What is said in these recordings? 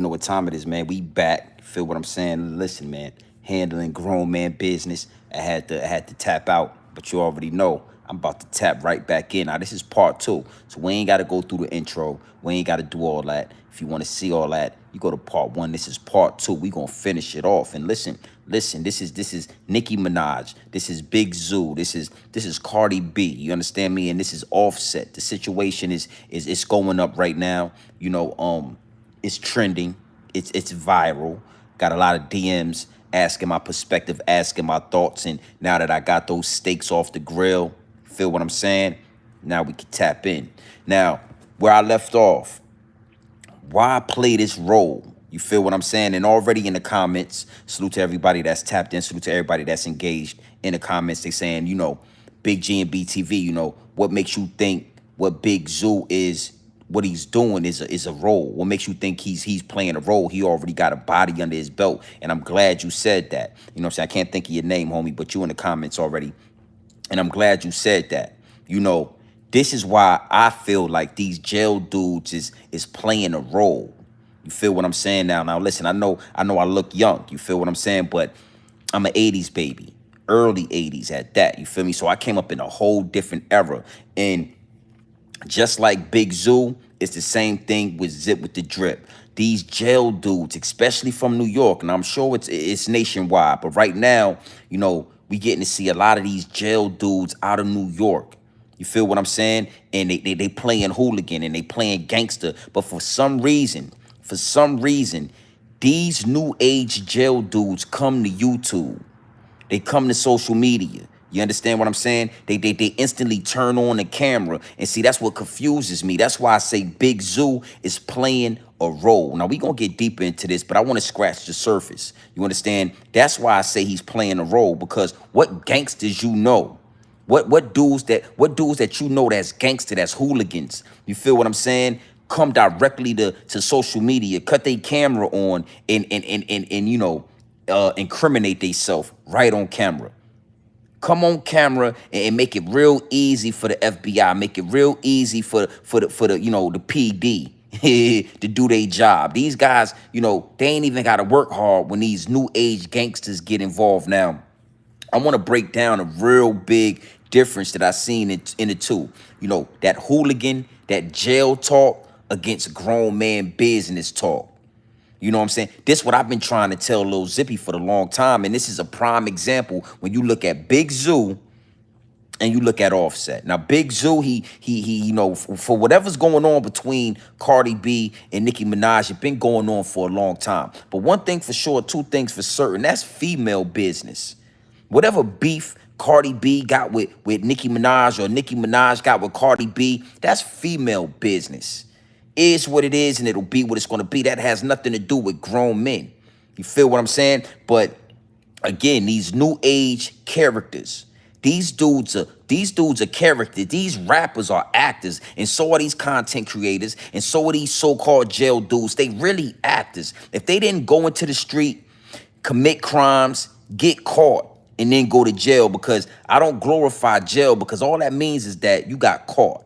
Know what time it is, man. We back. Feel what I'm saying? Listen, man. Handling grown man business. I had to tap out, but you already know I'm about to tap right back in. Now this is part two, so we ain't got to go through the intro. We ain't got to do all that. If you want to see all that, you go to part one. This is part two. We gonna finish it off. And listen. This is Nicki Minaj. This is Big Zoo. This is Cardi B. You understand me? And this is Offset. The situation is it's going up right now. It's trending. It's viral. Got a lot of DMs asking my perspective, asking my thoughts. And now that I got those steaks off the grill, feel what I'm saying? Now we can tap in. Now, where I left off, why play this role? You feel what I'm saying? And already in the comments, salute to everybody that's tapped in, salute to everybody that's engaged in the comments. They saying, Big G and BTV, what makes you think what Big Zoo is, what he's doing is a role? What makes you think he's playing a role? He already got a body under his belt. And I'm glad you said that. You know what I'm saying? I can't think of your name, homie, but you in the comments already. And I'm glad you said that. This is why I feel like these jail dudes is playing a role. You feel what I'm saying now? Now listen, I know I look young. You feel what I'm saying? But I'm an 80s baby, early 80s at that. You feel me? So I came up in a whole different era. And just like Big Zoo, it's the same thing with Zip with the Drip. These jail dudes, especially from New York, and I'm sure it's nationwide, but right now, we getting to see a lot of these jail dudes out of New York. You feel what I'm saying? And they playing hooligan and they playing gangster. But for some reason, these new age jail dudes come to YouTube. They come to social media. You understand what I'm saying? They instantly turn on the camera. And see, that's what confuses me. That's why I say Big Zoo is playing a role. Now, we going to get deeper into this, but I want to scratch the surface. You understand? That's why I say he's playing a role, because what gangsters you know? What dudes that you know that's gangster, that's hooligans? You feel what I'm saying? Come directly to social media, cut their camera on and incriminate themselves right on camera. Come on camera and make it real easy for the FBI, make it real easy for the PD to do their job. These guys, they ain't even got to work hard when these new age gangsters get involved. Now, I want to break down a real big difference that I seen in the two. That hooligan, that jail talk against grown man business talk. You know what I'm saying? This is what I've been trying to tell Lil Zippy for the long time. And this is a prime example when you look at Big Zoo and you look at Offset. Now, Big Zoo, he for whatever's going on between Cardi B and Nicki Minaj, it's been going on for a long time. But one thing for sure, two things for certain, that's female business. Whatever beef Cardi B got with Nicki Minaj, or Nicki Minaj got with Cardi B, that's female business. Is what it is, and it'll be what it's going to be. That has nothing to do with grown men. You feel what I'm saying? But again, these new age characters, these dudes are characters. These rappers are actors, and so are these content creators, and so are these so-called jail dudes. They really actors. If they didn't go into the street, commit crimes, get caught, and then go to jail, because I don't glorify jail, because all that means is that you got caught.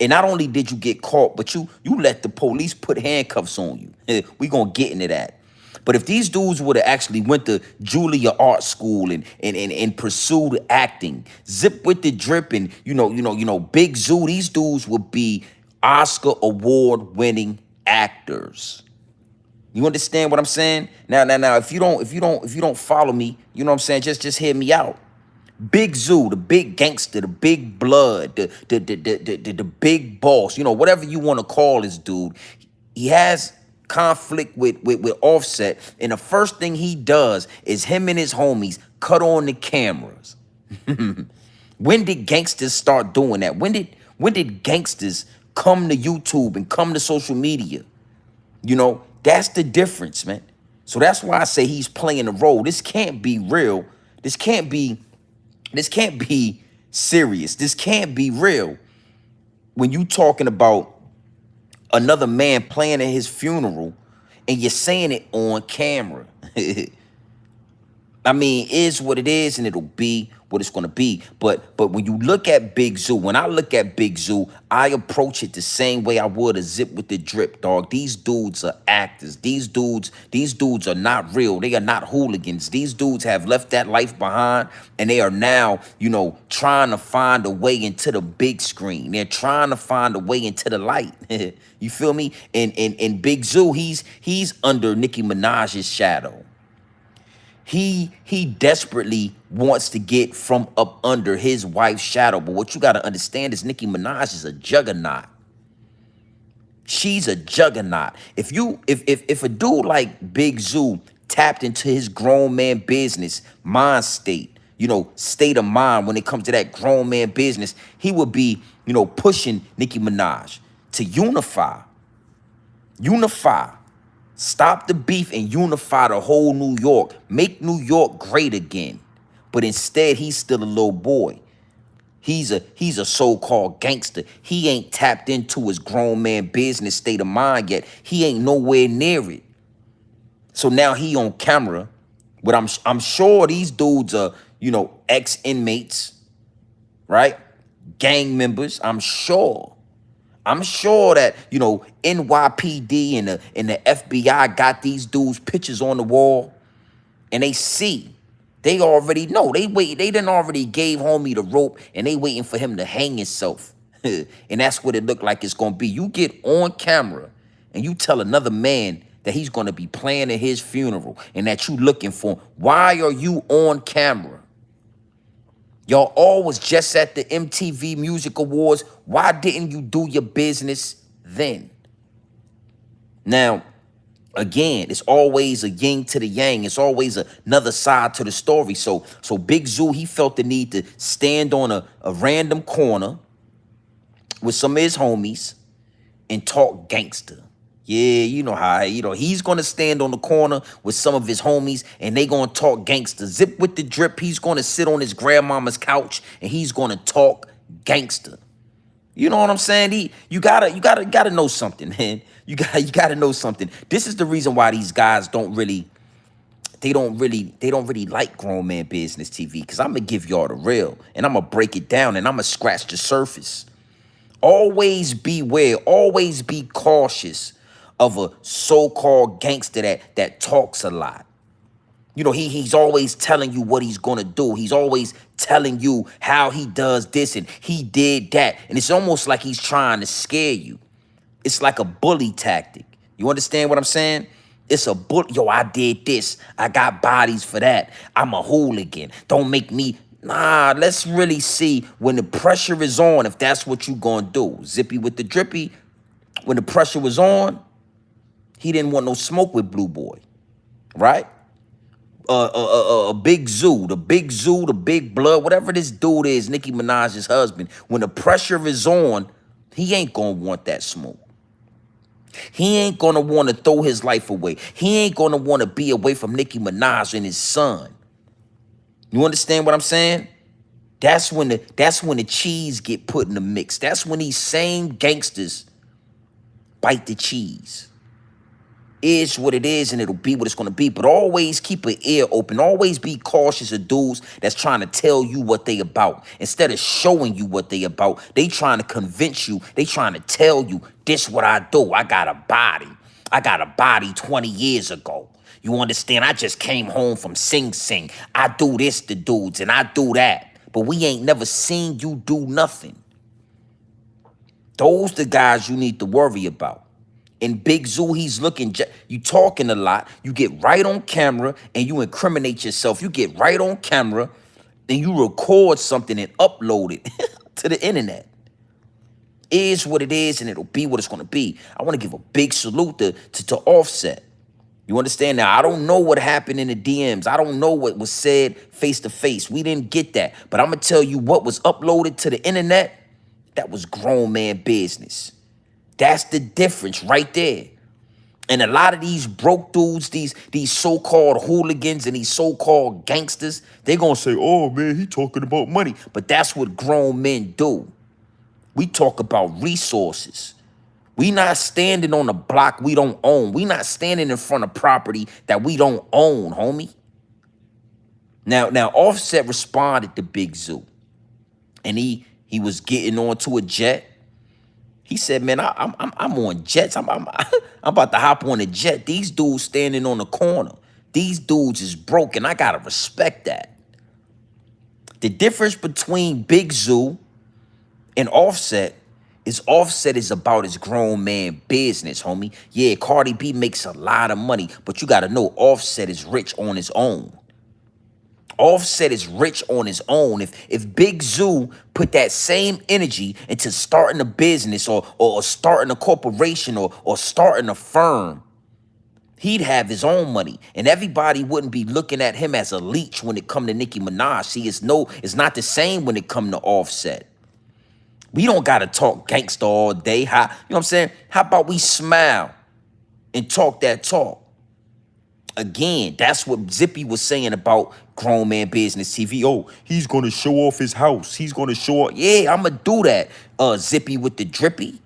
And not only did you get caught, but you let the police put handcuffs on you. We gonna get into that. But if these dudes would have actually went to Juilliard Art School and pursued acting, Zip with the Drip, and Big Zoo, these dudes would be Oscar award winning actors. You understand what I'm saying? Now, if you don't follow me, you know what I'm saying? Just hear me out. Big Zoo, the big gangster, the big blood, the big boss, whatever you want to call this dude, he has conflict with Offset, and the first thing he does is him and his homies cut on the cameras. When did gangsters start doing that? When did gangsters come to YouTube and come to social media? That's the difference, man. So that's why I say he's playing a role. This can't be real. This can't be serious. This can't be real when you talking about another man playing at his funeral and you're saying it on camera. I mean, is what it is, and it'll be what it's gonna be. But when you look at Big Zoo, when I look at Big Zoo, I approach it the same way I would a Zip with the Drip, dog. These dudes are actors. These dudes are not real. They are not hooligans. These dudes have left that life behind, and they are now, you know, trying to find a way into the big screen. They're trying to find a way into the light. You feel me? And Big Zoo, he's under Nicki Minaj's shadow. He desperately wants to get from up under his wife's shadow. But what you got to understand is Nicki Minaj is a juggernaut. She's a juggernaut. If a dude like Big Zoo tapped into his grown man business mind state, you know, state of mind when it comes to that grown man business, he would be, you know, pushing Nicki Minaj to unify, stop the beef and unify the whole New York, make New York great again. But instead, he's still a little boy. He's a so-called gangster. He ain't tapped into his grown man business state of mind yet. He ain't nowhere near it. So now he on camera, but I'm sure these dudes are, you know, ex-inmates, right? Gang members. I'm sure that, you know, NYPD and the FBI got these dudes' pictures on the wall, and they see. They already know. They done already gave homie the rope, and they waiting for him to hang himself. And that's what it looked like it's gonna be. You get on camera and you tell another man that he's gonna be planning his funeral and that you looking for him. Why are you on camera? Y'all all was just at the MTV Music Awards. Why didn't you do your business then? Now, again, it's always a yin to the yang. It's always another side to the story. So Big Zoo, he felt the need to stand on a random corner with some of his homies and talk gangster. Yeah, you know how, you know, he's going to stand on the corner with some of his homies and they going to talk gangster. Zip with the Drip, he's going to sit on his grandmama's couch and he's going to talk gangster. You know what I'm saying? You gotta know something, man. You gotta know something. This is the reason why these guys don't really like grown man business TV. Because I'm gonna give y'all the real and I'm gonna break it down and I'm gonna scratch the surface. Always beware, always be cautious of a so-called gangster that talks a lot. You know, he's always telling you what he's gonna do. He's always telling you how he does this and he did that. And it's almost like he's trying to scare you. It's like a bully tactic. You understand what I'm saying? It's a bully. Yo, I did this. I got bodies for that. I'm a hooligan. Don't make me. Nah, let's really see when the pressure is on, if that's what you gonna do. Zippy with the Drippy, when the pressure was on, he didn't want no smoke with Blue Boy, right? Big Zoo, the Big Blood, whatever this dude is, Nicki Minaj's husband, when the pressure is on, he ain't gonna want that smoke. He ain't gonna want to throw his life away. He ain't gonna want to be away from Nicki Minaj and his son. You understand what I'm saying? That's when the cheese get put in the mix. That's when these same gangsters bite the cheese. Is what it is and it'll be what it's going to be. But always keep an ear open. Always be cautious of dudes that's trying to tell you what they about. Instead of showing you what they about, they trying to convince you. They trying to tell you, this what I do. I got a body. I got a body 20 years ago. You understand? I just came home from Sing Sing. I do this to dudes and I do that. But we ain't never seen you do nothing. Those the guys you need to worry about. In Big Zoo, he's looking, you talking a lot, you get right on camera and you incriminate yourself. You get right on camera and you record something and upload it to the internet. Is what it is and it'll be what it's going to be. I want to give a big salute to Offset. You understand? Now, I don't know what happened in the DMs. I don't know what was said face to face. We didn't get that. But I'm going to tell you what was uploaded to the internet, that was grown man business. That's the difference right there. And a lot of these broke dudes, these so-called hooligans and these so-called gangsters, they're going to say, oh, man, he talking about money. But that's what grown men do. We talk about resources. We not standing on a block we don't own. We not standing in front of property that we don't own, homie. Now Offset responded to Big Zoo, and he was getting onto a jet. He said, "Man, I'm on jets. I'm about to hop on a jet. These dudes standing on the corner. These dudes is broken. I gotta respect that." The difference between Big Zoo and Offset is about his grown man business, homie. Yeah, Cardi B makes a lot of money, but you gotta know Offset is rich on his own. Offset is rich on his own. If Big Zoo put that same energy into starting a business or starting a corporation or starting a firm, he'd have his own money. And everybody wouldn't be looking at him as a leech when it come to Nicki Minaj. See, it's not the same when it come to Offset. We don't gotta talk gangster all day. You know what I'm saying? How about we smile and talk that talk? Again, that's what Zippy was saying about Grown Man Business TV. Oh, he's gonna show off his house. He's gonna show off. Yeah, I'ma do that. Zippy with the drippy.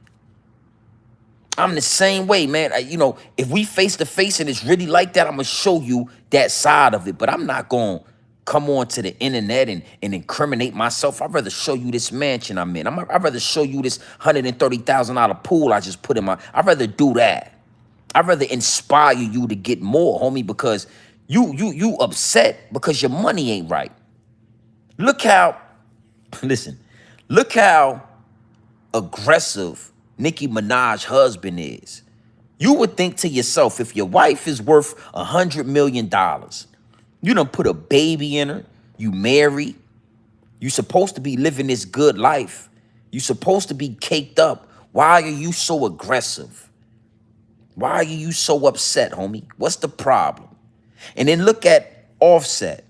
I'm the same way, man. You know, if we face to face and it's really like that, I'm gonna show you that side of it. But I'm not gonna come on to the internet and incriminate myself. I'd rather show you this mansion I'm in. I'd rather show you this $130,000 pool I just put in my. I'd rather do that. I'd rather inspire you to get more, homie, because you upset because your money ain't right. Look how, listen, look how aggressive Nicki Minaj husband is. You would think to yourself, if your wife is worth $100 million, you done put a baby in her, you married, you supposed to be living this good life, you supposed to be caked up. Why are you so aggressive? Why are you so upset, homie? What's the problem? And then look at Offset.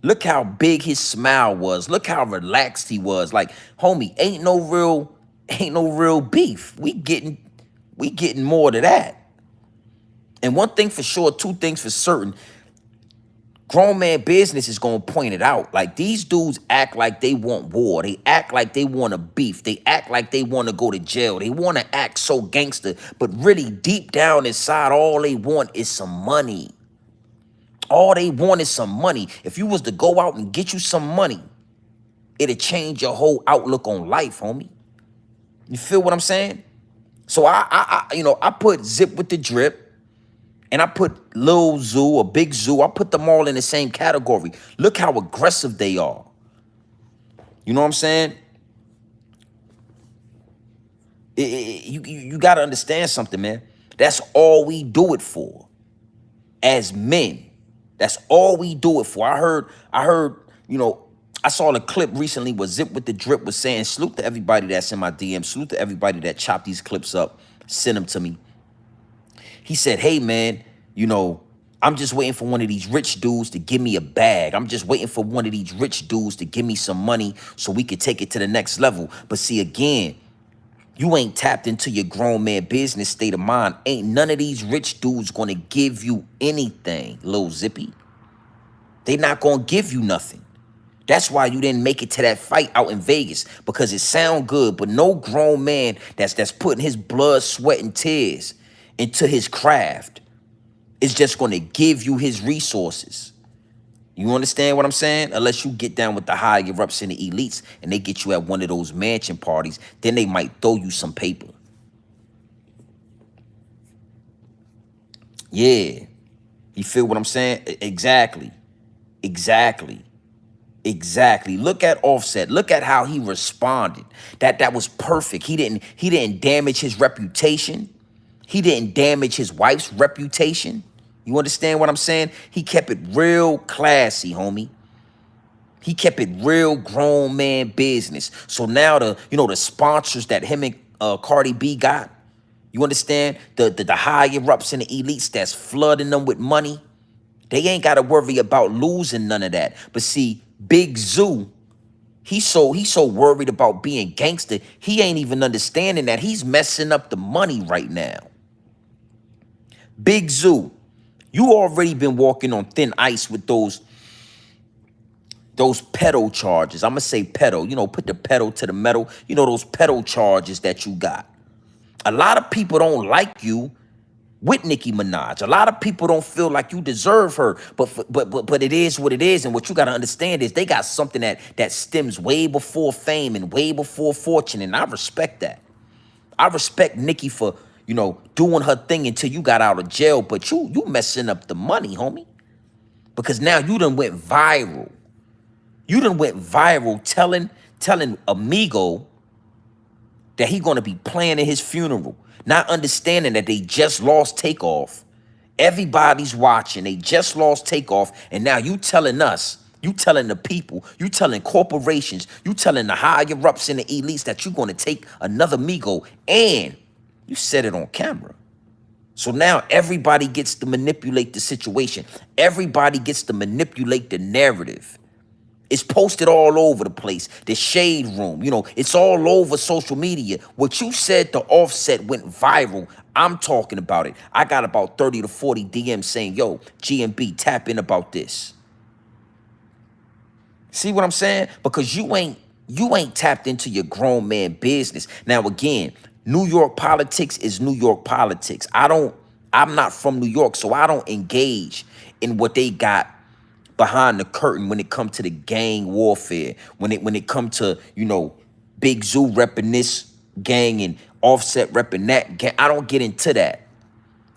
Look how big his smile was. Look how relaxed he was. Like, homie, ain't no real beef. We getting more to that. And one thing for sure, two things for certain. Grown Man Business is gonna point it out. Like, these dudes act like they want war. They act like they want a beef. They act like they want to go to jail. They want to act so gangster, but really deep down inside, all they want is some money. All they want is some money. If you was to go out and get you some money, it'd change your whole outlook on life, homie. You feel what I'm saying? So I put Zip with the drip. And I put Lil Zoo or Big Zoo, I put them all in the same category. Look how aggressive they are. You know what I'm saying? You got to understand something, man. That's all we do it for. As men, that's all we do it for. I heard, I saw a clip recently where Zip with the Drip was saying, salute to everybody that's in my DM, salute to everybody that chopped these clips up, send them to me. He said, hey, man, I'm just waiting for one of these rich dudes to give me a bag. I'm just waiting for one of these rich dudes to give me some money so we could take it to the next level. But see, again, you ain't tapped into your grown man business state of mind. Ain't none of these rich dudes going to give you anything, Lil Zippy. They not going to give you nothing. That's why you didn't make it to that fight out in Vegas, because it sound good, but no grown man that's putting his blood, sweat, and tears into his craft is just going to give you his resources. You understand what I'm saying? Unless you get down with the higher ups and the elites and they get you at one of those mansion parties, then they might throw you some paper. Yeah. You feel what I'm saying? Exactly. Look at Offset. Look at how he responded. That was perfect. He didn't damage his reputation. He didn't damage his wife's reputation. You understand what I'm saying? He kept it real classy, homie. He kept it real grown man business. So now the sponsors that him and Cardi B got, you understand? The higher ups and the elites that's flooding them with money, they ain't got to worry about losing none of that. But see, Big Zoo, he's so worried about being gangster, he ain't even understanding that he's messing up the money right now. Big Zoo, you already been walking on thin ice with those pedal charges. I'm going to say pedal, put the pedal to the metal. Those pedal charges that you got. A lot of people don't like you with Nicki Minaj. A lot of people don't feel like you deserve her, but it is what it is. And what you got to understand is they got something that stems way before fame and way before fortune, and I respect that. I respect Nicki for, doing her thing until you got out of jail, but you messing up the money, homie. Because now you done went viral. You done went viral telling Amigo that he gonna be planning his funeral, not understanding that they just lost Takeoff. Everybody's watching. They just lost Takeoff, and now you telling us, you telling the people, you telling corporations, you telling the higher ups and the elites that you're gonna take another Migo, and you said it on camera. So now everybody gets to manipulate the situation. Everybody gets to manipulate the narrative. It's posted all over the place. The shade room, it's all over social media. What you said to Offset went viral. I'm talking about it. I got about 30 to 40 DMs saying, yo, GMB, tap in about this. See what I'm saying? Because you ain't tapped into your grown man business. Now, again, New York politics is New York politics. I'm not from New York, so I don't engage in what they got behind the curtain when it comes to the gang warfare, when it comes to, Big Zoo repping this gang and Offset repping that gang. I don't get into that.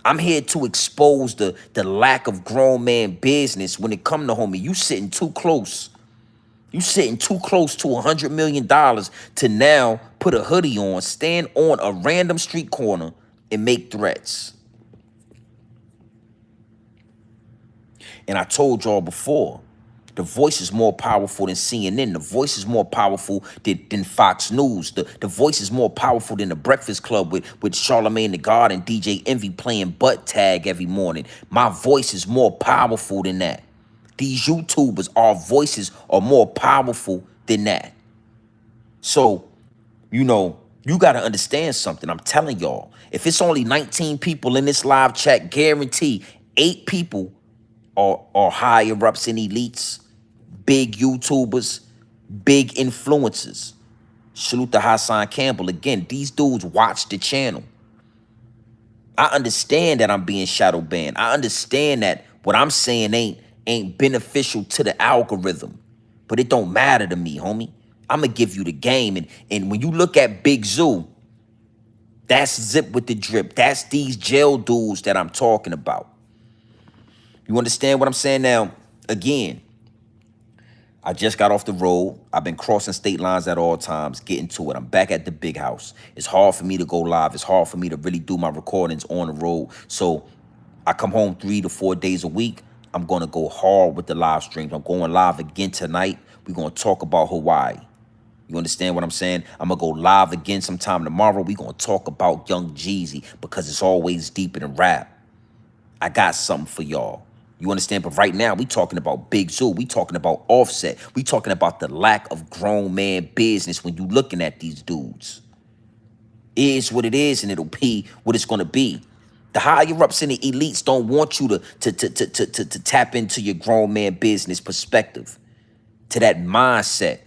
I'm here to expose the lack of grown man business when it come to homie. You sitting too close. You sitting too close to $100 million to now put a hoodie on, stand on a random street corner and make threats. And I told y'all before, the Voice is more powerful than CNN. The Voice is more powerful than Fox News. The Voice is more powerful than the Breakfast Club with Charlamagne the God and DJ Envy playing butt tag every morning. My voice is more powerful than that. These YouTubers, our voices are more powerful than that. So, you got to understand something. I'm telling y'all, if it's only 19 people in this live chat, guarantee 8 people are higher ups and elites, big YouTubers, big influencers. Salute to Hassan Campbell. Again, these dudes watch the channel. I understand that I'm being shadow banned. I understand that what I'm saying ain't beneficial to the algorithm, but it don't matter to me, homie. I'm gonna give you the game. And when you look at Big Zoo, that's Zip with the Drip. That's these jail dudes that I'm talking about. You understand what I'm saying? Now, again, I just got off the road. I've been crossing state lines at all times, getting to it. I'm back at the big house. It's hard for me to go live. It's hard for me to really do my recordings on the road. So I come home 3 to 4 days a week. I'm going to go hard with the live streams. I'm going live again tonight. We're going to talk about Hawaii. You understand what I'm saying? I'm going to go live again sometime tomorrow. We're going to talk about Young Jeezy because it's always deeper than rap. I got something for y'all. You understand? But right now, we talking about Big Zoo. We talking about Offset. We talking about the lack of grown man business when you looking at these dudes. It is what it is, and it'll be what it's going to be. The higher ups and the elites don't want you to tap into your grown man business perspective, to that mindset.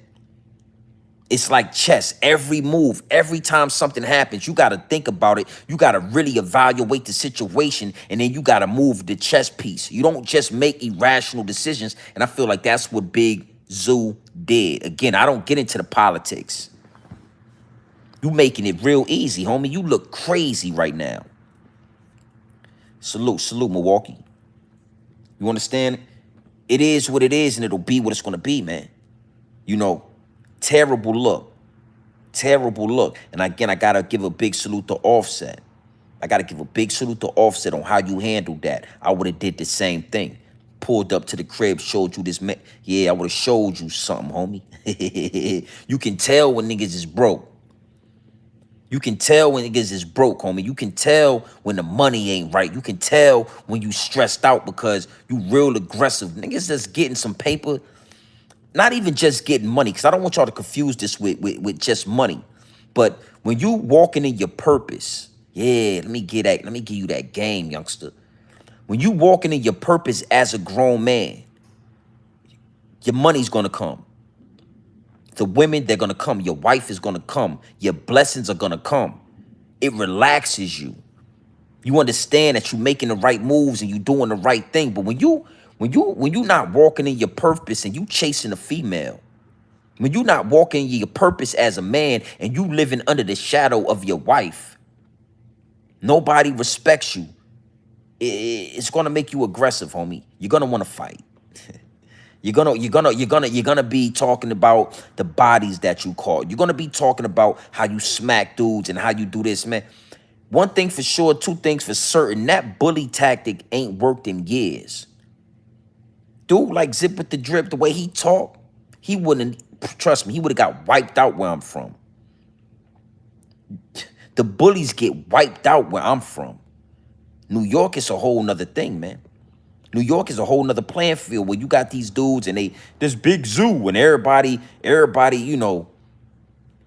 It's like chess. Every move, every time something happens, you got to think about it. You got to really evaluate the situation, and then you got to move the chess piece. You don't just make irrational decisions, and I feel like that's what Big Zoo did. Again, I don't get into the politics. You making it real easy, homie. You look crazy right now. Salute, Milwaukee. You understand? It is what it is, and it'll be what it's going to be, man. Terrible look. Terrible look. And again, I got to give a big salute to Offset. I got to give a big salute to Offset on how you handled that. I would have did the same thing. Pulled up to the crib, showed you this man. Yeah, I would have showed you something, homie. You can tell when niggas is broke. You can tell when niggas is broke, homie. You can tell when the money ain't right. You can tell when you stressed out because you real aggressive. Niggas just getting some paper. Not even just getting money, because I don't want y'all to confuse this with just money. But when you walking in your purpose, yeah, let me give you that game, youngster. When you walking in your purpose as a grown man, your money's gonna come. The women, they're gonna come. Your wife is gonna come. Your blessings are gonna come. It relaxes you. You understand that you making the right moves and you doing the right thing. But when you not walking in your purpose and you chasing a female, when you not walking in your purpose as a man and you living under the shadow of your wife, nobody respects you. It's gonna make you aggressive, homie. You're gonna want to fight. You're gonna be talking about the bodies that you caught. You're gonna be talking about how you smack dudes and how you do this, man. One thing for sure, two things for certain. That bully tactic ain't worked in years. Dude, like Zip with the Drip, the way he talk, he wouldn't, trust me, he would have got wiped out where I'm from. The bullies get wiped out where I'm from. New York is a whole nother thing, man. New York is a whole nother playing field where you got these dudes and this big zoo and everybody,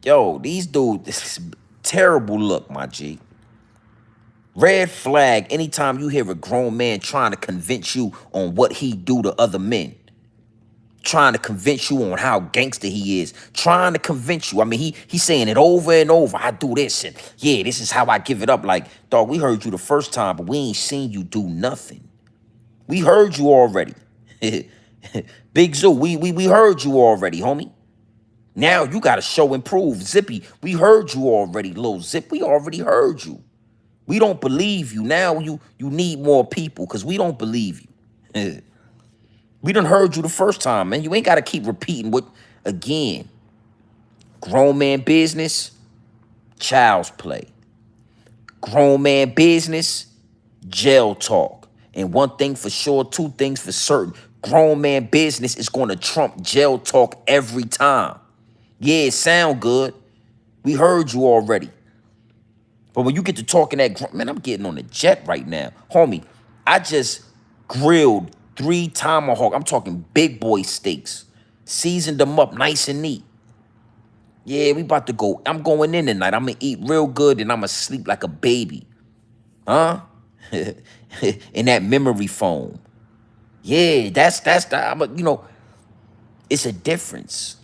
yo, these dudes, this is terrible look, my G. Red flag anytime you hear a grown man trying to convince you on what he do to other men. Trying to convince you on how gangster he is. Trying to convince you. I mean, he's saying it over and over. I do this and yeah, this is how I give it up. Like, dog, we heard you the first time, but we ain't seen you do nothing. We heard you already. Big Zoo, we heard you already, homie. Now you gotta show and prove. Zippy, we heard you already. Lil Zip, we already heard you. We don't believe you. Now you need more people because we don't believe you. We done heard you the first time, man. You ain't gotta keep repeating what again. Grown man business, child's play. Grown man business, jail talk. And one thing for sure, two things for certain. Grown man business is going to trump jail talk every time. Yeah, it sound good. We heard you already. But when you get to talking that, man, I'm getting on the jet right now. Homie, I just grilled 3 tomahawk. I'm talking big boy steaks. Seasoned them up nice and neat. Yeah, we about to go. I'm going in tonight. I'm going to eat real good and I'm going to sleep like a baby. Huh? In that memory foam. Yeah, that's the, it's a difference.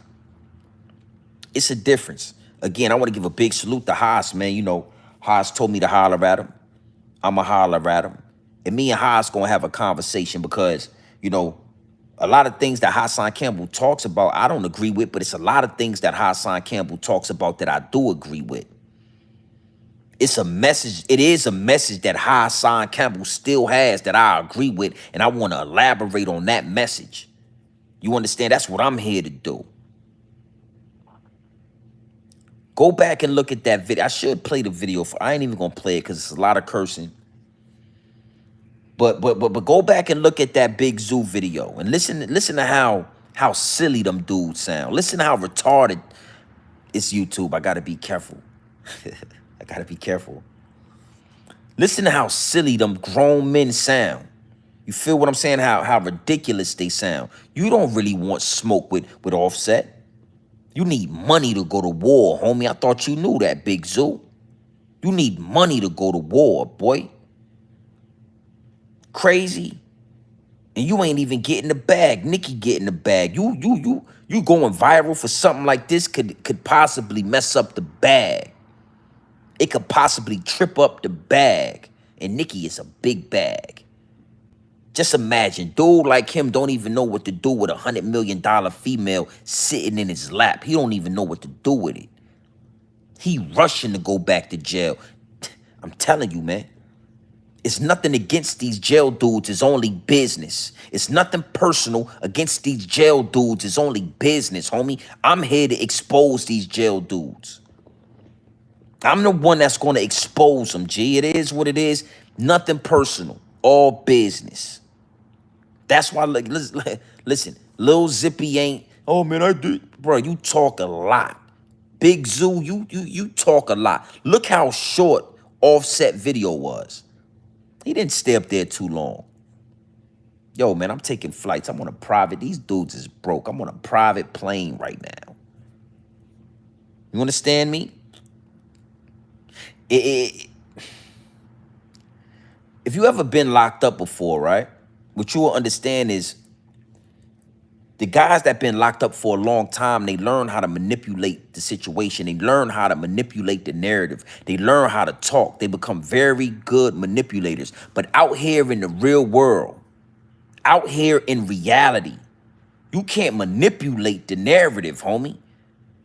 It's a difference. Again, I want to give a big salute to Haas, man. Haas told me to holler at him. I'ma holler at him. And me and Haas gonna have a conversation because, a lot of things that Hassan Campbell talks about, I don't agree with, but it's a lot of things that Hassan Campbell talks about that I do agree with. It's a message. It is a message that Hassan Campbell still has that I agree with, and I want to elaborate on that message. You understand? That's what I'm here to do. Go back and look at that video. I should play the video. I ain't even gonna play it because it's a lot of cursing. But go back and look at that Big Zoo video and listen to how silly them dudes sound. Listen to how retarded. It's YouTube. I gotta be careful. I gotta be careful. Listen to how silly them grown men sound. You feel what I'm saying? How ridiculous they sound. You don't really want smoke with Offset. You need money to go to war, homie. I thought you knew that, Big Zoo. You need money to go to war, boy. Crazy. And you ain't even getting the bag. Nicki getting the bag. You going viral for something like this could possibly mess up the bag. It could possibly trip up the bag. And Nicki is a big bag. Just imagine, dude like him don't even know what to do with $100 million female sitting in his lap. He don't even know what to do with it. He rushing to go back to jail. I'm telling you, man. It's nothing against these jail dudes. It's only business. It's nothing personal against these jail dudes. It's only business, homie. I'm here to expose these jail dudes. I'm the one that's going to expose them, G. It is what it is. Nothing personal. All business. That's why, listen, Lil Zippy ain't, oh, man, I did. Bro, you talk a lot. Big Zoo, you talk a lot. Look how short Offset video was. He didn't stay up there too long. Yo, man, I'm taking flights. I'm on a private. These dudes is broke. I'm on a private plane right now. You understand me? If you ever been locked up before, right? What you will understand is The guys that been locked up for a long time, they learn how to manipulate the situation. They learn how to manipulate the narrative. They learn how to talk. They become very good manipulators. But out here in the real world, out here in reality, you can't manipulate the narrative, homie.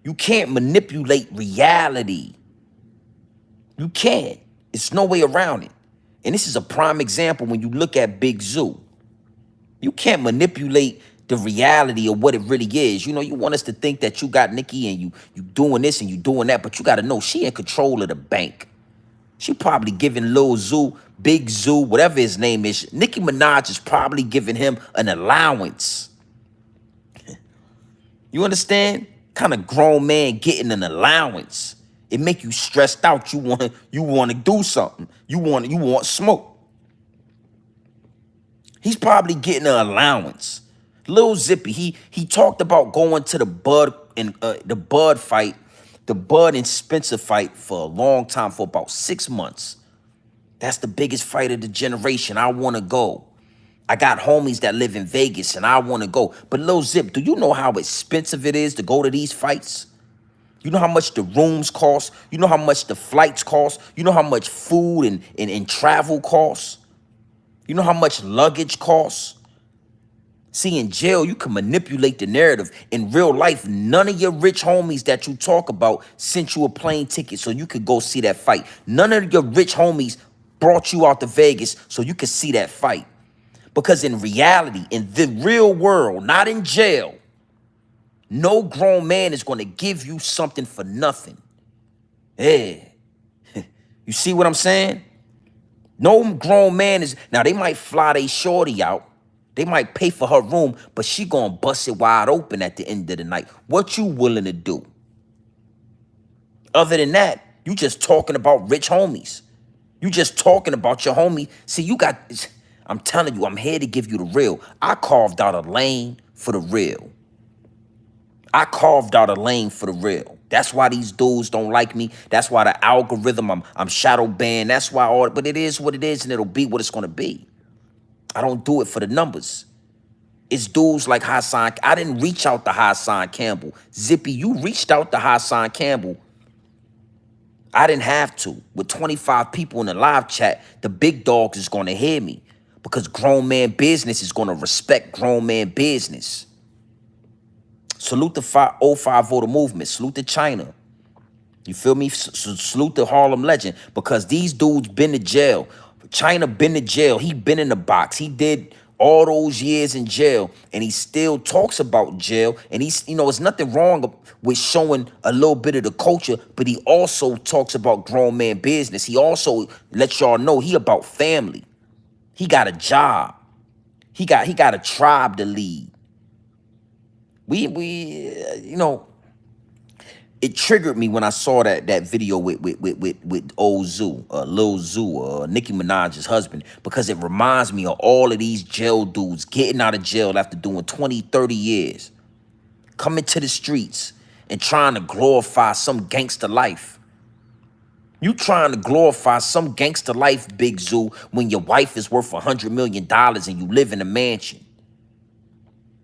You can't manipulate reality. You can't. It's no way around it. And this is a prime example when you look at Big Zoo. You can't manipulate the reality of what it really is. You know, you want us to think that you got Nicki and you doing this and you doing that, but you got to know she in control of the bank. She probably giving Lil Zoo, Big Zoo, whatever his name is. Nicki Minaj is probably giving him an allowance. You understand? Kind of grown man getting an allowance. It make you stressed out. You want to do something. You want smoke. He's probably getting an allowance. Lil Zippy, he talked about going to the Bud fight, the Bud and Spencer fight for a long time, for about 6 months. That's the biggest fight of the generation. I want to go. I got homies that live in Vegas and I want to go. But Lil Zip, do you know how expensive it is to go to these fights? You know how much the rooms cost? You know how much the flights cost? You know how much food and travel costs? You know how much luggage costs? See, in jail, you can manipulate the narrative. In real life, none of your rich homies that you talk about sent you a plane ticket so you could go see that fight. None of your rich homies brought you out to Vegas so you could see that fight. Because in reality, in the real world, not in jail, no grown man is going to give you something for nothing. Yeah. You see what I'm saying? No grown man is... Now, they might fly they shorty out. They might pay for her room, but she gonna bust it wide open at the end of the night. What you willing to do? Other than that, you just talking about rich homies. You just talking about your homie. See, you got... I'm telling you, I'm here to give you the real. I carved out a lane for the real. I carved out a lane for the real. That's why these dudes don't like me. That's why the algorithm, I'm shadow banned. That's why all... But it is what it is, and it'll be what it's gonna be. I don't do it for the numbers. It's dudes like Hassan. I didn't reach out to Hassan Campbell. Zippy, you reached out to Hassan Campbell. I didn't have to. With 25 people in the live chat, the big dogs is going to hear me because grown man business is going to respect grown man business. Salute the 050 the movement. Salute to China. You feel me? Salute the Harlem legend because these dudes been to jail. China been to jail. He been in the box. He did all those years in jail, and he still talks about jail. And he's, you know, there's nothing wrong with showing a little bit of the culture, but he also talks about grown man business. He also lets y'all know he about family. He got a job. He got a tribe to lead. You know, it triggered me when I saw that video with old Zoo, Lil Zoo, Nicki Minaj's husband, because it reminds me of all of these jail dudes getting out of jail after doing 20, 30 years, coming to the streets and trying to glorify some gangster life. You trying to glorify some gangster life, Big Zoo, when your wife is worth $100 million and you live in a mansion.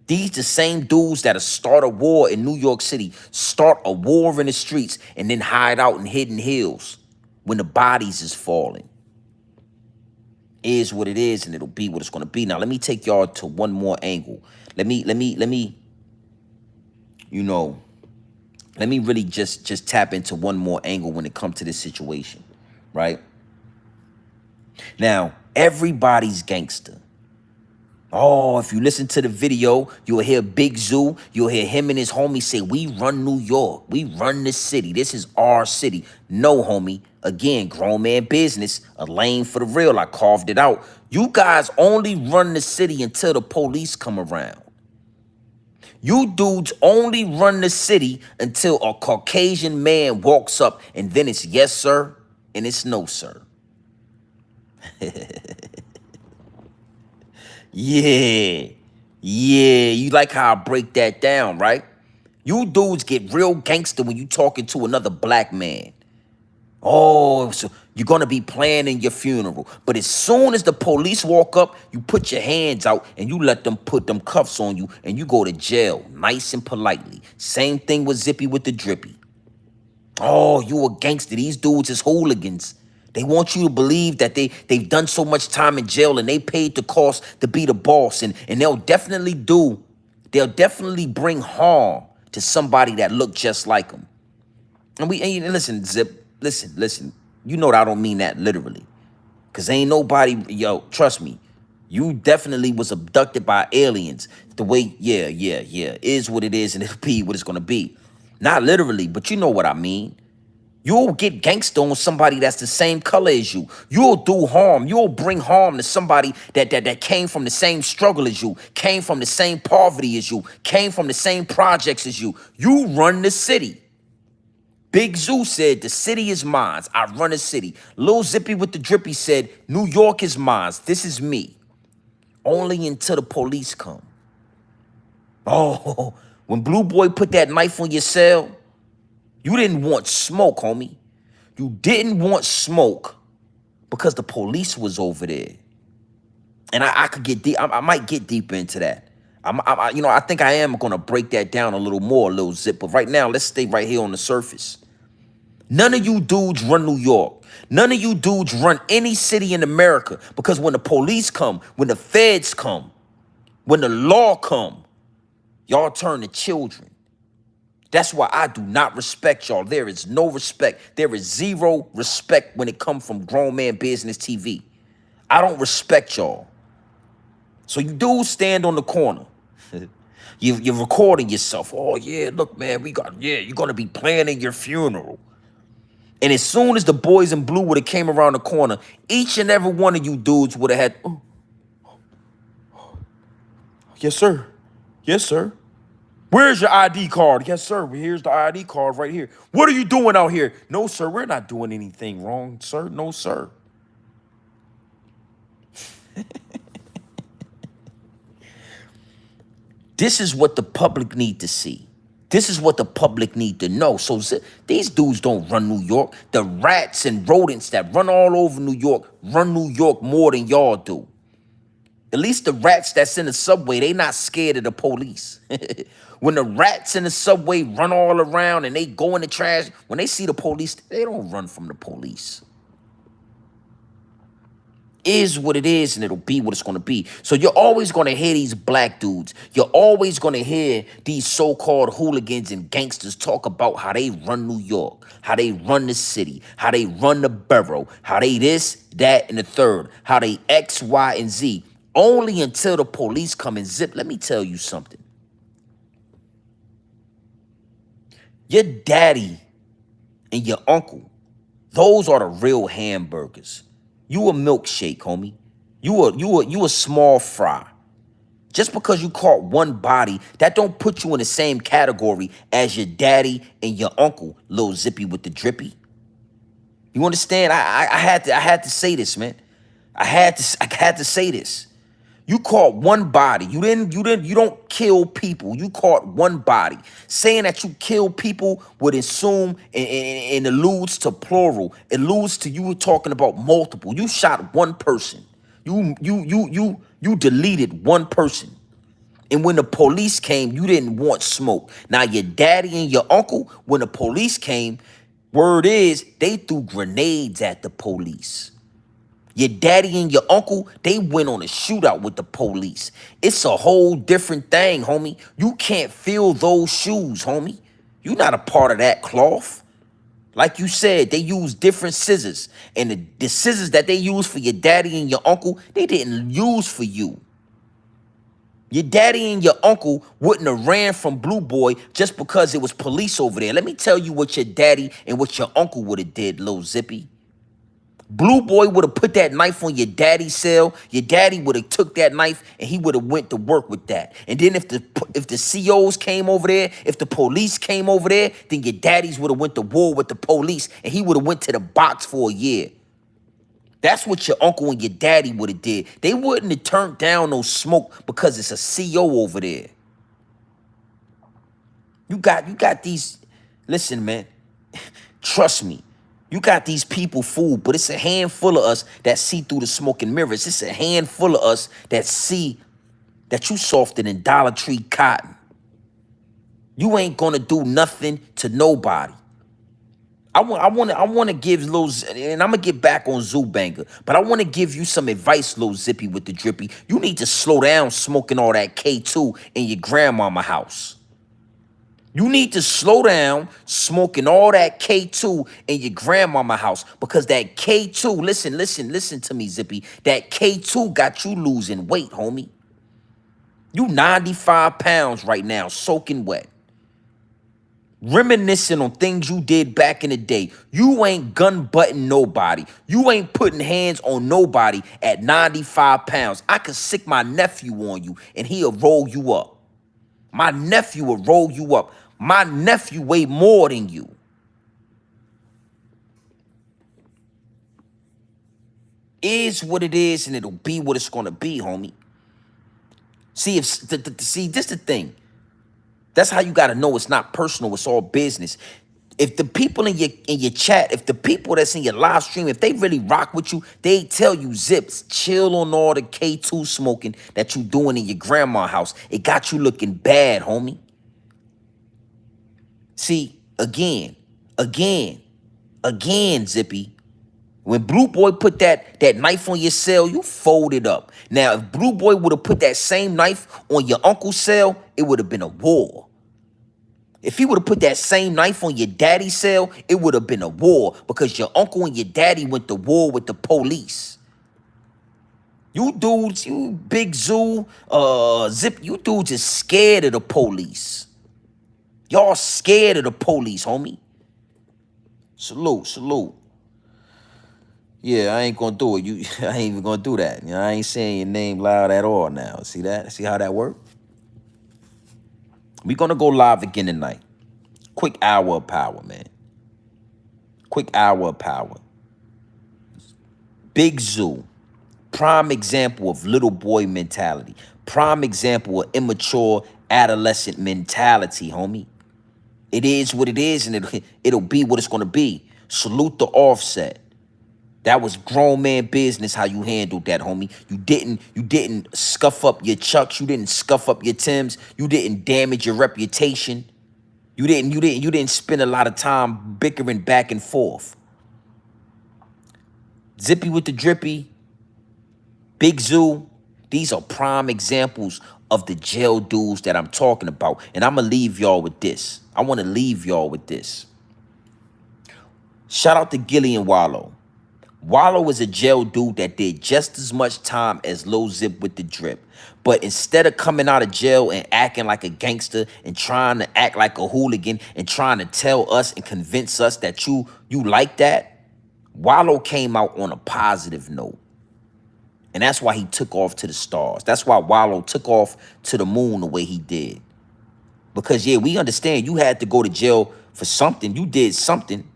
These the same dudes that'll start a war in New York City, start a war in the streets, and then hide out in hidden hills when the bodies is falling. Is what it is, and it'll be what it's gonna be. Now, let me take y'all to one more angle. Let me, you know, let me really just tap into one more angle when it comes to this situation, right? Now, everybody's gangster. Oh, if you listen to the video, you'll hear Big Zoo. You'll hear him and his homie say, we run New York. We run this city. This is our city. No, homie. Again, grown man business, a lane for the real. I carved it out. You guys only run the city until the police come around. You dudes only run the city until a Caucasian man walks up, and then it's yes, sir, and it's no, sir. Yeah, you like how I break that down, right? You dudes get real gangster when you talking to another black man. Oh, so you're gonna be planning your funeral. But as soon as the police walk up, you put your hands out and you let them put them cuffs on you and you go to jail, nice and politely. Same thing with Zippy with the drippy. Oh, you a gangster. These dudes is hooligans. They want you to believe that they've done so much time in jail and they paid the cost to be the boss. And they'll definitely bring harm to somebody that look just like them. And listen, Zip, listen. You know that I don't mean that literally. Cause ain't nobody, yo, trust me, you definitely was abducted by aliens. The way, yeah, is what it is and it'll be what it's gonna be. Not literally, but you know what I mean. You'll get gangster on somebody that's the same color as you. You'll do harm. You'll bring harm to somebody that came from the same struggle as you, came from the same poverty as you, came from the same projects as you. You run the city. Big Zoo said, the city is mine. I run the city. Lil Zippy with the drippy said, New York is mine. This is me. Only until the police come. Oh, when Blue Boy put that knife on your cell, you didn't want smoke, homie. You didn't want smoke because the police was over there. And I could get deep. I might get deeper into that. I think I am going to break that down a little more, Lil Zip. But right now, let's stay right here on the surface. None of you dudes run New York. None of you dudes run any city in America because when the police come, when the feds come, when the law come, y'all turn to children. That's why I do not respect y'all. There is no respect. There is zero respect when it comes from Grown Man Business TV. I don't respect y'all. So you dudes stand on the corner. You're recording yourself. Oh, yeah, look, man, you're going to be planning your funeral. And as soon as the boys in blue would have came around the corner, each and every one of you dudes would have had, oh, yes, sir. Yes, sir. Where's your ID card? Yes, sir. Here's the ID card right here. What are you doing out here? No, sir. We're not doing anything wrong, sir. No, sir. This is what the public need to see. This is what the public need to know. So these dudes don't run New York. The rats and rodents that run all over New York run New York more than y'all do. At least the rats that's in the subway, they not scared of the police. When the rats in the subway run all around and they go in the trash, when they see the police, they don't run from the police. Is what it is and it'll be what it's going to be. So you're always going to hear these black dudes. You're always going to hear these so-called hooligans and gangsters talk about how they run New York, how they run the city, how they run the borough, how they this, that, and the third, how they X, Y, and Z. Only until the police come and zip. Let me tell you something. Your daddy and your uncle, those are the real hamburgers. You a milkshake, homie. You a small fry. Just because you caught one body, that don't put you in the same category as your daddy and your uncle, Lil Zippy with the drippy. You understand? I had to say this, man. I had to say this. You caught one body. You don't kill people. You caught one body. Saying that you kill people would assume and alludes to plural. Alludes to you talking about multiple. You shot one person. You deleted one person. And when the police came, you didn't want smoke. Now your daddy and your uncle, when the police came, word is they threw grenades at the police. Your daddy and your uncle, they went on a shootout with the police. It's a whole different thing, homie. You can't feel those shoes, homie. You're not a part of that cloth. Like you said, they use different scissors. And the scissors that they use for your daddy and your uncle, they didn't use for you. Your daddy and your uncle wouldn't have ran from Blue Boy just because it was police over there. Let me tell you what your daddy and what your uncle would have did, Lil Zippy. Blue Boy would have put that knife on your daddy's cell. Your daddy would have took that knife and he would have went to work with that. And then if the COs came over there, if the police came over there, then your daddies would have went to war with the police and he would have went to the box for a year. That's what your uncle and your daddy would have did. They wouldn't have turned down no smoke because it's a CO over there. You got these. Listen, man. Trust me. You got these people fooled, but it's a handful of us that see through the smoke and mirrors. It's a handful of us that see that you softer than Dollar Tree cotton. You ain't gonna do nothing to nobody. I want to give Lil and I'm gonna get back on Zoo Banger, but I want to give you some advice, Lil Zippy with the drippy. You need to slow down smoking all that K2 in your grandmama house. You need to slow down smoking all that K2 in your grandmama house because that K2, listen to me, Zippy. That K2 got you losing weight, homie. You 95 pounds right now, soaking wet. Reminiscing on things you did back in the day. You ain't gun butting nobody. You ain't putting hands on nobody at 95 pounds. I could sick my nephew on you and he'll roll you up. My nephew will roll you up. My nephew weigh more than you. Is what it is and it'll be what it's gonna be, homie. See, see, this the thing. That's how you gotta know it's not personal, it's all business. If the people in your chat, if the people that's in your live stream, if they really rock with you, they tell you, Zips, chill on all the K2 smoking that you doing in your grandma's house. It got you looking bad, homie. See, again, Zippy. When Blue Boy put that knife on your cell, you folded up. Now, if Blue Boy would have put that same knife on your uncle's cell, it would have been a war. If he would have put that same knife on your daddy's cell, it would have been a war because your uncle and your daddy went to war with the police. You dudes, you Big Zoo, Zip, you dudes is scared of the police. Y'all scared of the police, homie. Salute. Yeah, I ain't gonna do it. I ain't even gonna do that. You know, I ain't saying your name loud at all now. See that? See how that worked? We gonna go live again tonight. Quick hour of power, man. Quick hour of power. Big Zoo. Prime example of little boy mentality. Prime example of immature adolescent mentality, homie. It is what it is, and it'll be what it's gonna be. Salute the Offset. That was grown man business how you handled that, homie. You didn't scuff up your Chucks, you didn't scuff up your Timbs, you didn't damage your reputation. You didn't spend a lot of time bickering back and forth. Zippy with the drippy, Big Zoo, these are prime examples of the jail dudes that I'm talking about. And I'm gonna leave y'all with this. I wanna leave y'all with this. Shout out to Gilly and Wallow. Wallow is a jail dude that did just as much time as Lil Zip with the drip. But instead of coming out of jail and acting like a gangster and trying to act like a hooligan and trying to tell us and convince us that you like that, Wallow came out on a positive note. And that's why he took off to the stars. That's why Wallow took off to the moon the way he did. Because, yeah, we understand you had to go to jail for something. You did something.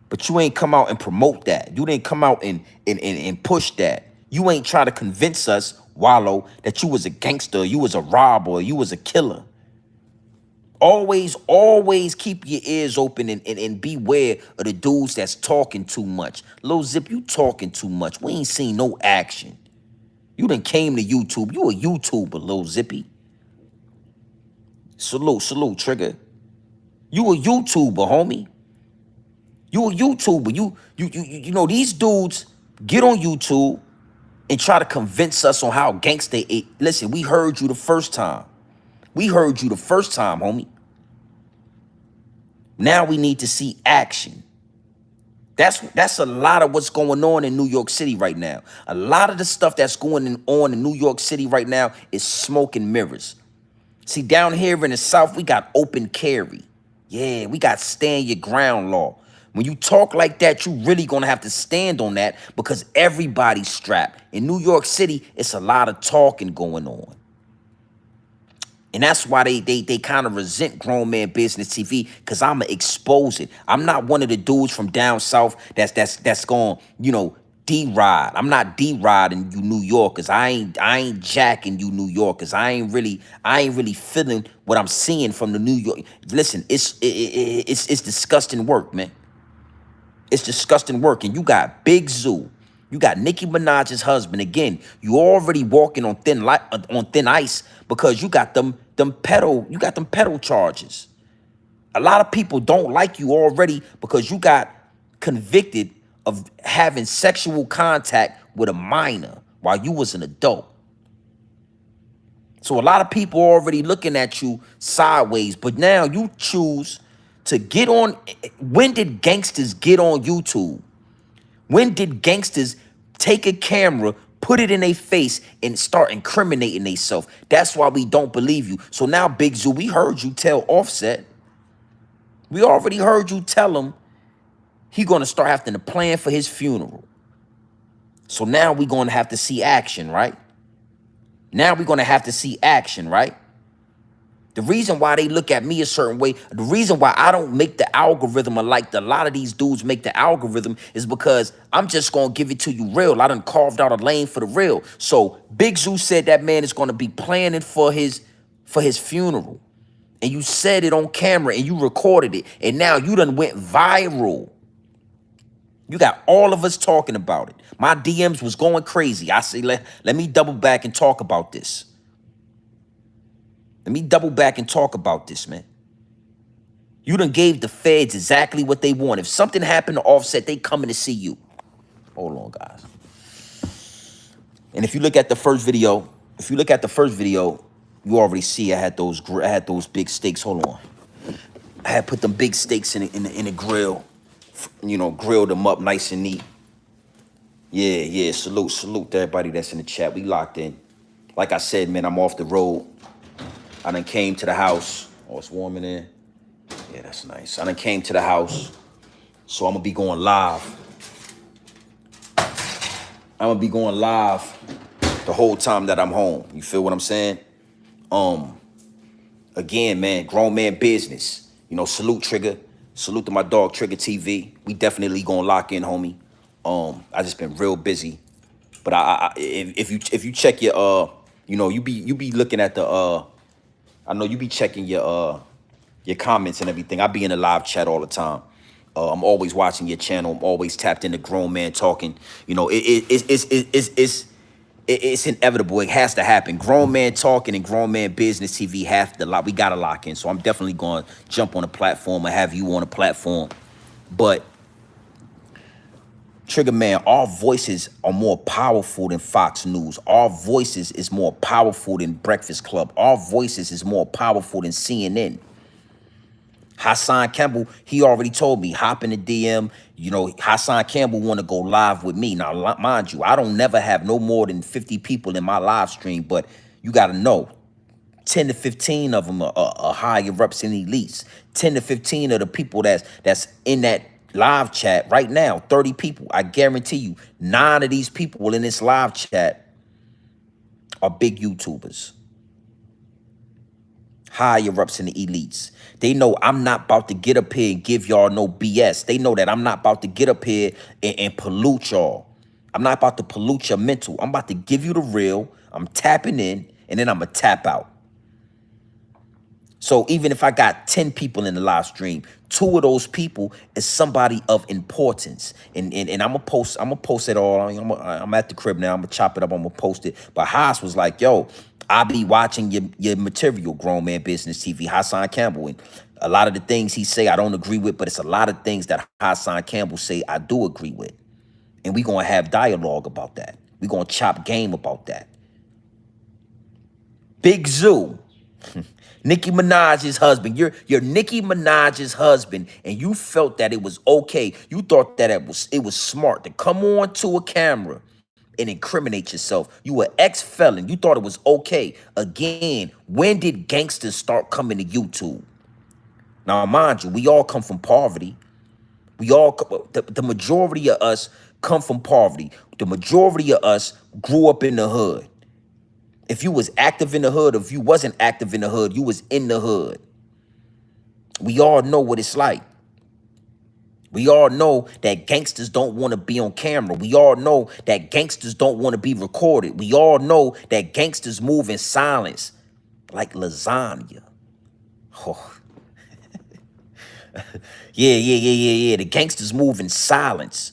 But you ain't come out and promote that. You didn't come out and push that. You ain't try to convince us, Wallow, that you was a gangster, you was a robber, you was a killer. Always keep your ears open and beware of the dudes that's talking too much. Lil Zip, you talking too much. We ain't seen no action. You done came to YouTube. You a YouTuber, Lil Zippy. Salute, Trigger. You a YouTuber, homie. You a YouTuber. You know, these dudes get on YouTube and try to convince us on how gangsta it. Listen, we heard you the first time. We heard you the first time, homie. Now we need to see action. That's a lot of what's going on in New York City right now. A lot of the stuff that's going on in New York City right now is smoke and mirrors. See, down here in the South, we got open carry. Yeah, we got stand your ground law. When you talk like that, you really gonna have to stand on that because everybody's strapped. In New York City, it's a lot of talking going on. And that's why they kind of resent Grown Man Business TV, because I'ma expose it. I'm not one of the dudes from down south that's going, you know, D-Ride. I'm not D-Riding you New Yorkers. I ain't jacking you New Yorkers. I ain't really feeling what I'm seeing from the New York. Listen, it's disgusting work, man. It's disgusting work. And you got Big Zoo. You got Nicki Minaj's husband. Again, you already walking on thin ice because you got them pedal charges. A lot of people don't like you already because you got convicted of having sexual contact with a minor while you was an adult. So a lot of people are already looking at you sideways, but now you choose to get on. When did gangsters get on YouTube? When did gangsters take a camera, put it in their face, and start incriminating themselves? That's why we don't believe you. So now, Big Zoo, we heard you tell Offset. We already heard you tell him he gonna start having to plan for his funeral. So now we gonna have to see action, right? Now we're gonna have to see action, right? The reason why they look at me a certain way, the reason why I don't make the algorithm like a lot of these dudes make the algorithm is because I'm just gonna give it to you real. I done carved out a lane for the real. So Big Zoo said that man is gonna be planning for his funeral. And you said it on camera and you recorded it. And now you done went viral. You got all of us talking about it. My DMs was going crazy. I say, let me double back and talk about this. Let me double back and talk about this, man. You done gave the feds exactly what they want. If something happened to Offset, they coming to see you. Hold on, guys. And if you look at the first video, you already see I had those big steaks. Hold on. I had put them big steaks in the grill. You know, grilled them up nice and neat. Yeah. Salute to everybody that's in the chat. We locked in. Like I said, man, I'm off the road. I done came to the house. Oh, it's warm in there. Yeah, that's nice. I done came to the house. So I'm gonna be going live. I'm gonna be going live the whole time that I'm home. You feel what I'm saying? Again, man, grown man business. You know, salute Trigger. Salute to my dog Trigger TV. We definitely gonna lock in, homie. I just been real busy. But if you check your you know, you be looking at the I know you be checking your comments and everything. I be in the live chat all the time. I'm always watching your channel. I'm always tapped into grown man talking. You know, it's inevitable. It has to happen. Grown man talking and grown man business TV have to lock. We gotta lock in. So I'm definitely going to jump on a platform and have you on a platform. But Trigger man, our voices are more powerful than Fox News. Our voices is more powerful than Breakfast Club. Our voices is more powerful than CNN. Hassan Campbell, he already told me, hop in the DM. You know, Hassan Campbell want to go live with me. Now, mind you, I don't never have no more than 50 people in my live stream, but you got to know, 10 to 15 of them are higher ups and elites. 10 to 15 of the people that's in that live chat right now, 30 people. I guarantee you, 9 of these people in this live chat are big YouTubers. Higher ups and the elites. They know I'm not about to get up here and give y'all no BS. They know that I'm not about to get up here and pollute y'all. I'm not about to pollute your mental. I'm about to give you the real. I'm tapping in, and then I'm going to tap out. So even if I got 10 people in the live stream, 2 of those people is somebody of importance. And I'm gonna post it all. I'm at the crib now. I'm gonna chop it up. I'm gonna post it. But Haas was like, yo, I be watching your material, Grown Man Business TV, Hassan Campbell. And a lot of the things he say I don't agree with, but it's a lot of things that Hassan Campbell say I do agree with. And we gonna have dialogue about that. We gonna chop game about that. Big Zoo. Nicki Minaj's husband. You're Nicki Minaj's husband, and you felt that it was okay. You thought that it was smart to come on to a camera and incriminate yourself. You were ex-felon. You thought it was okay. Again, when did gangsters start coming to YouTube? Now, mind you, we all come from poverty. The majority of us come from poverty. The majority of us grew up in the hood. If you was active in the hood, or if you wasn't active in the hood, you was in the hood. We all know what it's like. We all know that gangsters don't want to be on camera. We all know that gangsters don't want to be recorded. We all know that gangsters move in silence like lasagna. Oh. Yeah. The gangsters move in silence.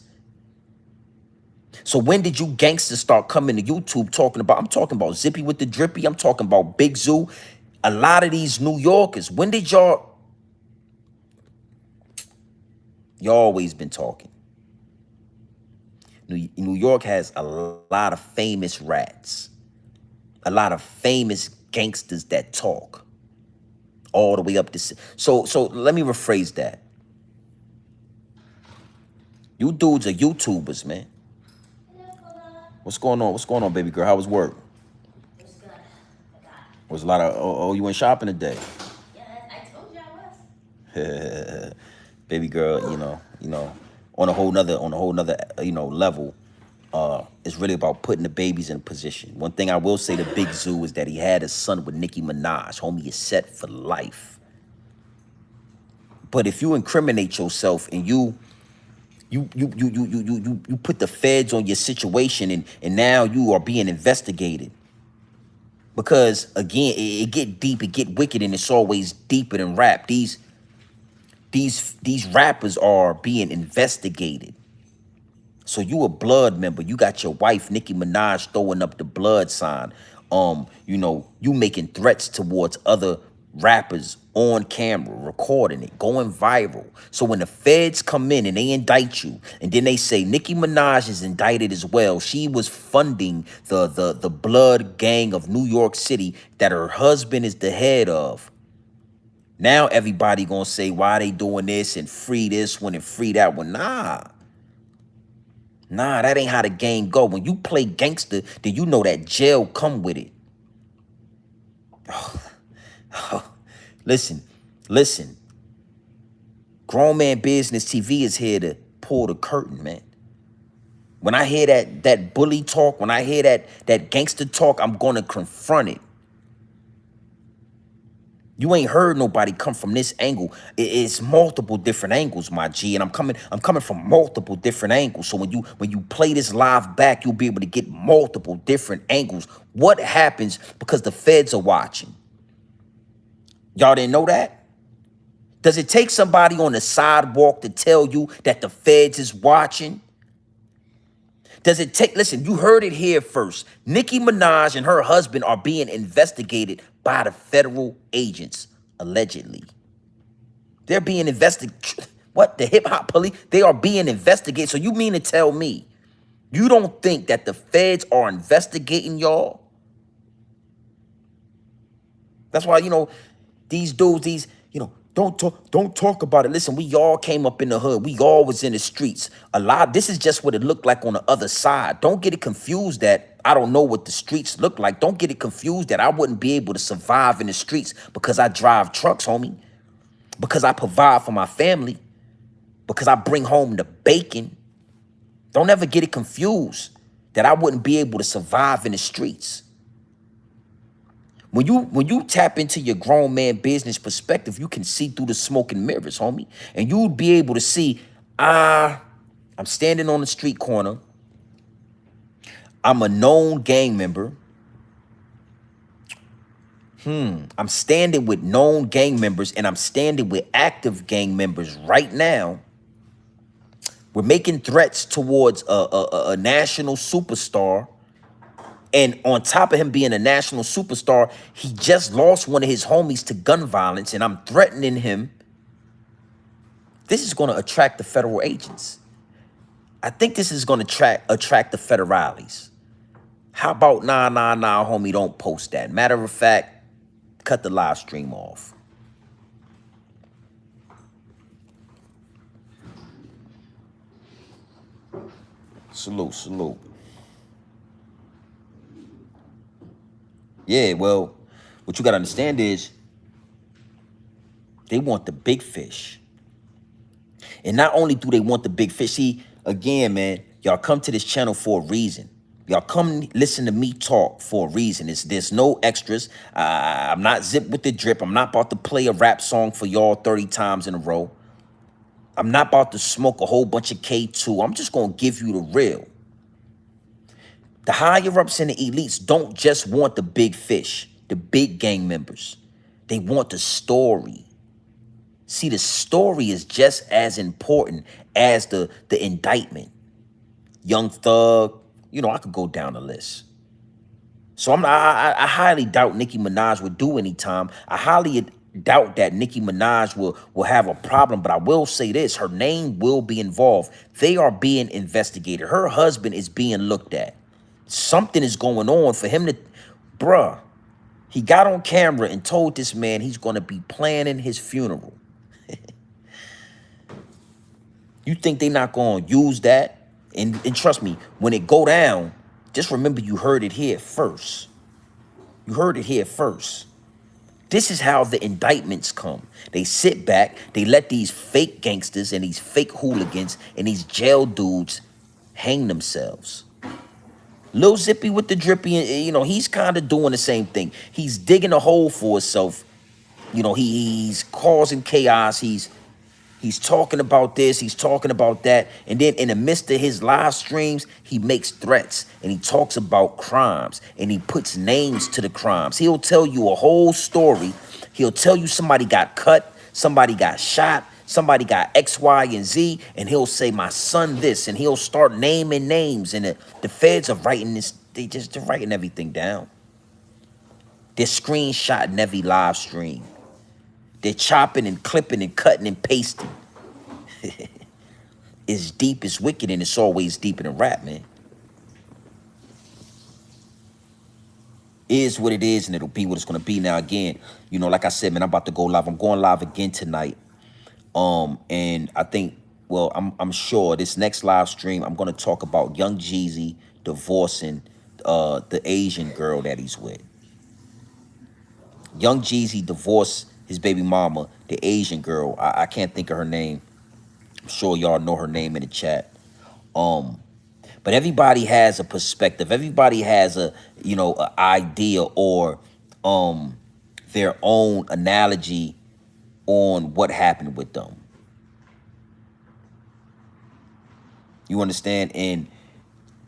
So when did you gangsters start coming to YouTube talking about, I'm talking about Zippy with the Drippy, I'm talking about Big Zoo, a lot of these New Yorkers, when did y'all always been talking. New York has a lot of famous rats, a lot of famous gangsters that talk all the way up to, so let me rephrase that. You dudes are YouTubers, man. What's going on? What's going on, baby girl? How was work? It was good. I got Was a lot of, oh, you went shopping today? Yeah, I told you I was. Baby girl, on a whole nother, level, it's really about putting the babies in position. One thing I will say to Big Zoo is that he had a son with Nicki Minaj. Homie is set for life. But if you incriminate yourself and you put the feds on your situation, and now you are being investigated, because again, it get deep, it get wicked, and it's always deeper than rap. These rappers are being investigated. So you a blood member. You got your wife, Nicki Minaj, throwing up the blood sign. You making threats towards other rappers on camera, recording it, going viral. So when the feds come in and they indict you, and then they say Nicki Minaj is indicted as well. She was funding the blood gang of New York City that her husband is the head of. Now everybody gonna say why they doing this and free this one and free that one. Nah, that ain't how the game go. When you play gangster, then you know that jail come with it. Listen. Grown Man Business TV is here to pull the curtain, man. When I hear that bully talk, when I hear that gangster talk, I'm gonna confront it. You ain't heard nobody come from this angle. It's multiple different angles, my G, and I'm coming from multiple different angles. So when you play this live back, you'll be able to get multiple different angles. What happens because the feds are watching? Y'all didn't know that? Does it take somebody on the sidewalk to tell you that the feds is watching? Does it take, listen, you heard it here first. Nicki Minaj and her husband are being investigated by the federal agents, allegedly. They're being investigated. What? The hip hop police? They are being investigated. So you mean to tell me you don't think that the feds are investigating y'all? That's why, these dudes, don't talk about it. Listen, we all came up in the hood. We all was in the streets. This is just what it looked like on the other side. Don't get it confused that I don't know what the streets look like. Don't get it confused that I wouldn't be able to survive in the streets because I drive trucks, homie. Because I provide for my family. Because I bring home the bacon. Don't ever get it confused that I wouldn't be able to survive in the streets. When you tap into your grown man business perspective, you can see through the smoke and mirrors, homie. And you'll be able to see, I'm standing on the street corner. I'm a known gang member. I'm standing with known gang members, and I'm standing with active gang members right now. We're making threats towards a national superstar. And on top of him being a national superstar, he just lost one of his homies to gun violence, and I'm threatening him. This is going to attract the federal agents. I think this is going to attract the federales. How about nah, homie, don't post that. Matter of fact, cut the live stream off. Salute. Yeah, well, what you got to understand is they want the big fish. And not only do they want the big fish, see, again, man, y'all come to this channel for a reason. Y'all come listen to me talk for a reason. There's no extras. I'm not Zip with the Drip. I'm not about to play a rap song for y'all 30 times in a row. I'm not about to smoke a whole bunch of K2. I'm just going to give you the real. The higher-ups and the elites don't just want the big fish, the big gang members. They want the story. See, the story is just as important as the indictment. Young Thug, I could go down the list. So I highly doubt Nicki Minaj would do any time. I highly doubt that Nicki Minaj will have a problem, but I will say this, her name will be involved. They are being investigated. Her husband is being looked at. Something is going on for him to, bruh, he got on camera and told this man he's going to be planning his funeral. You think they not going to use that? And trust me, when it go down, just remember you heard it here first. You heard it here first. This is how the indictments come. They sit back, they let these fake gangsters and these fake hooligans and these jail dudes hang themselves. Lil Zippy with the drippy, he's kind of doing the same thing. He's digging a hole for himself. He's causing chaos. He's talking about this, he's talking about that, and then in the midst of his live streams, he makes threats and he talks about crimes and he puts names to the crimes. He'll tell you a whole story. He'll tell you somebody got cut, somebody got shot, somebody got X, Y, and Z, and he'll say, my son this, and he'll start naming names, and the feds are writing this, they're writing everything down. They're screenshotting every live stream. They're chopping and clipping and cutting and pasting. It's deep, it's wicked, and it's always deeper than rap, man. Is what it is, and it'll be what it's gonna be. Now again, like I said, man, I'm about to go live. I'm going live again tonight. And I think, well, I'm sure this next live stream, I'm gonna talk about Young Jeezy divorcing the Asian girl that he's with. Young Jeezy divorced his baby mama, the Asian girl. I can't think of her name. I'm sure y'all know her name in the chat. But everybody has a perspective. Everybody has a idea or their own analogy on what happened with them. You understand? And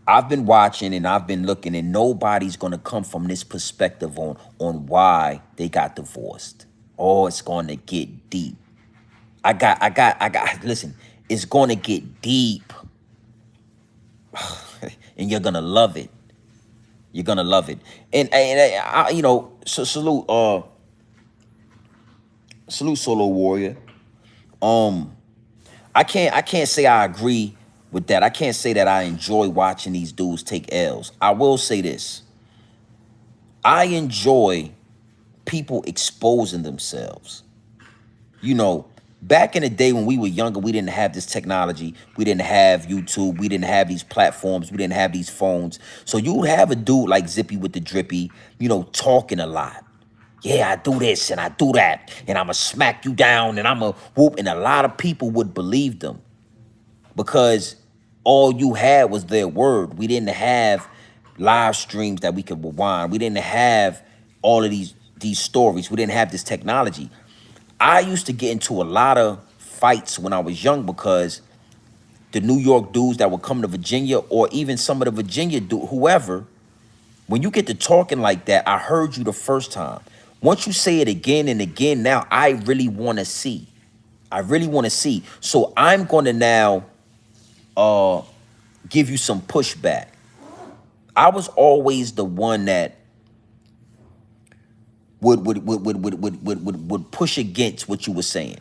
I've been watching and I've been looking, and nobody's gonna come from this perspective on why they got divorced. Oh, it's gonna get deep. I got, listen, it's gonna get deep. And you're gonna love it. You're gonna love it. And so salute Solo Warrior. I can't say I agree with that. I can't say that I enjoy watching these dudes take L's. I will say this. I enjoy people exposing themselves. Back in the day when we were younger, we didn't have this technology. We didn't have YouTube. We didn't have these platforms. We didn't have these phones. So you would have a dude like Zippy with the drippy, talking a lot. Yeah, I do this and I do that, and I'm going to smack you down and I'm going to whoop. And a lot of people would believe them because all you had was their word. We didn't have live streams that we could rewind. We didn't have all of these stories. We didn't have this technology. I used to get into a lot of fights when I was young because the New York dudes that would come to Virginia, or even some of the Virginia dudes, whoever, when you get to talking like that, I heard you the first time. Once you say it again and again, now I really want to see. I really want to see. So I'm going to now give you some pushback. I was always the one that would push against what you were saying.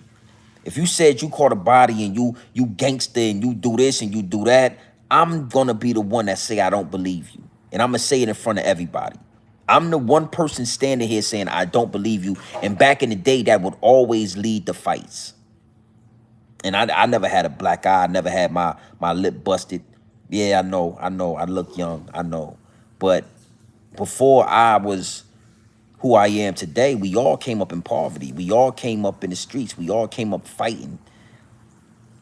If you said you caught a body and you gangster and you do this and you do that, I'm gonna be the one that say I don't believe you. And I'm gonna say it in front of everybody. I'm the one person standing here saying I don't believe you. And back in the day, that would always lead to fights. And I never had a black eye. I never had my lip busted. Yeah, I know. I look young. I know. But before I was who I am today, we all came up in poverty. We all came up in the streets. We all came up fighting,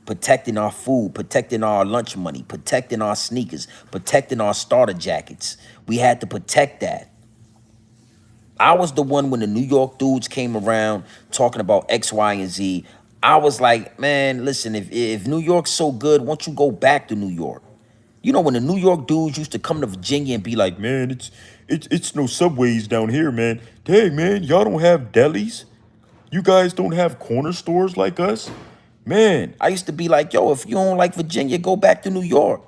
protecting our food, protecting our lunch money, protecting our sneakers, protecting our starter jackets. We had to protect that. I was the one when the New York dudes came around talking about X, Y, and Z. I was like, man, listen, if New York's so good, why don't you go back to New York? When the New York dudes used to come to Virginia and be like, man, it's no subways down here, man. Dang, man, y'all don't have delis. You guys don't have corner stores like us? Man, I used to be like, yo, if you don't like Virginia, go back to New York.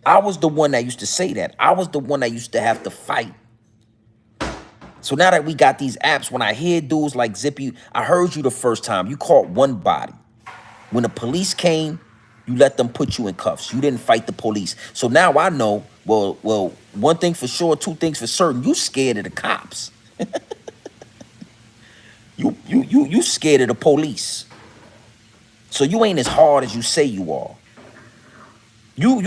I was the one that used to say that. I was the one that used to have to fight. So now that we got these apps, when I hear dudes like Zippy, I heard you the first time. You caught one body. When the police came, you let them put you in cuffs. You didn't fight the police. So now I know, well, one thing for sure, two things for certain. You scared of the cops. You scared of the police. So you ain't as hard as you say you are. You'll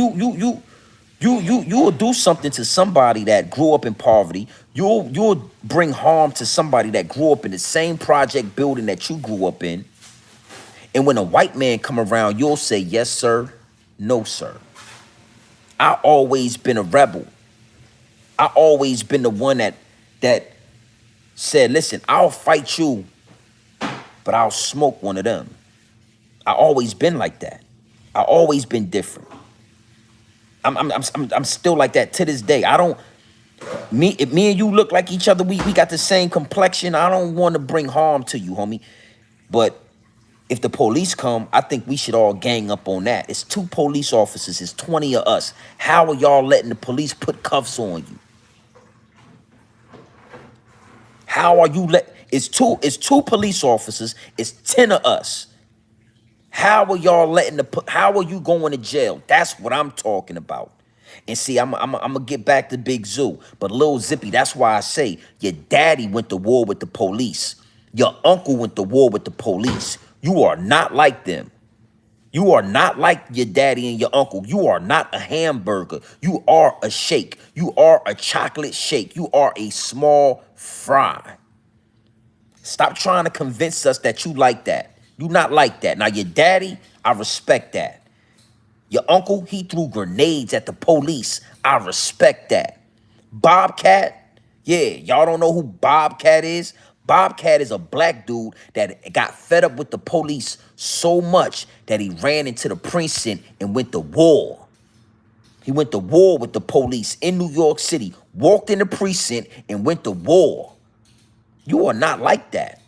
do something to somebody that grew up in poverty. You'll bring harm to somebody that grew up in the same project building that you grew up in. And when a white man come around, you'll say, yes, sir, no, sir. I always been a rebel. I always been the one that said, listen, I'll fight you, but I'll smoke one of them. I always been like that. I always been different. I'm still like that to this day. I don't, if me and you look like each other, we got the same complexion. I don't want to bring harm to you, homie. But if the police come, I think we should all gang up on that. It's 2 police officers. It's 20 of us. How are y'all letting the police put cuffs on you? How are you it's two police officers. It's 10 of us. How are y'all how are you going to jail? That's what I'm talking about. And see, I'm gonna get back to Big Zoo, but Lil Zippy, that's why I say your daddy went to war with the police. Your uncle went to war with the police. You are not like them. You are not like your daddy and your uncle. You are not a hamburger. You are a shake. You are a chocolate shake. You are a small fry. Stop trying to convince us that you like that. You not like that. Now, your daddy, I respect that. Your uncle, he threw grenades at the police. I respect that. Bobcat, yeah, y'all don't know who Bobcat is? Bobcat is a black dude that got fed up with the police so much that he ran into the precinct and went to war. He went to war with the police in New York City, walked in the precinct and went to war. You are not like that.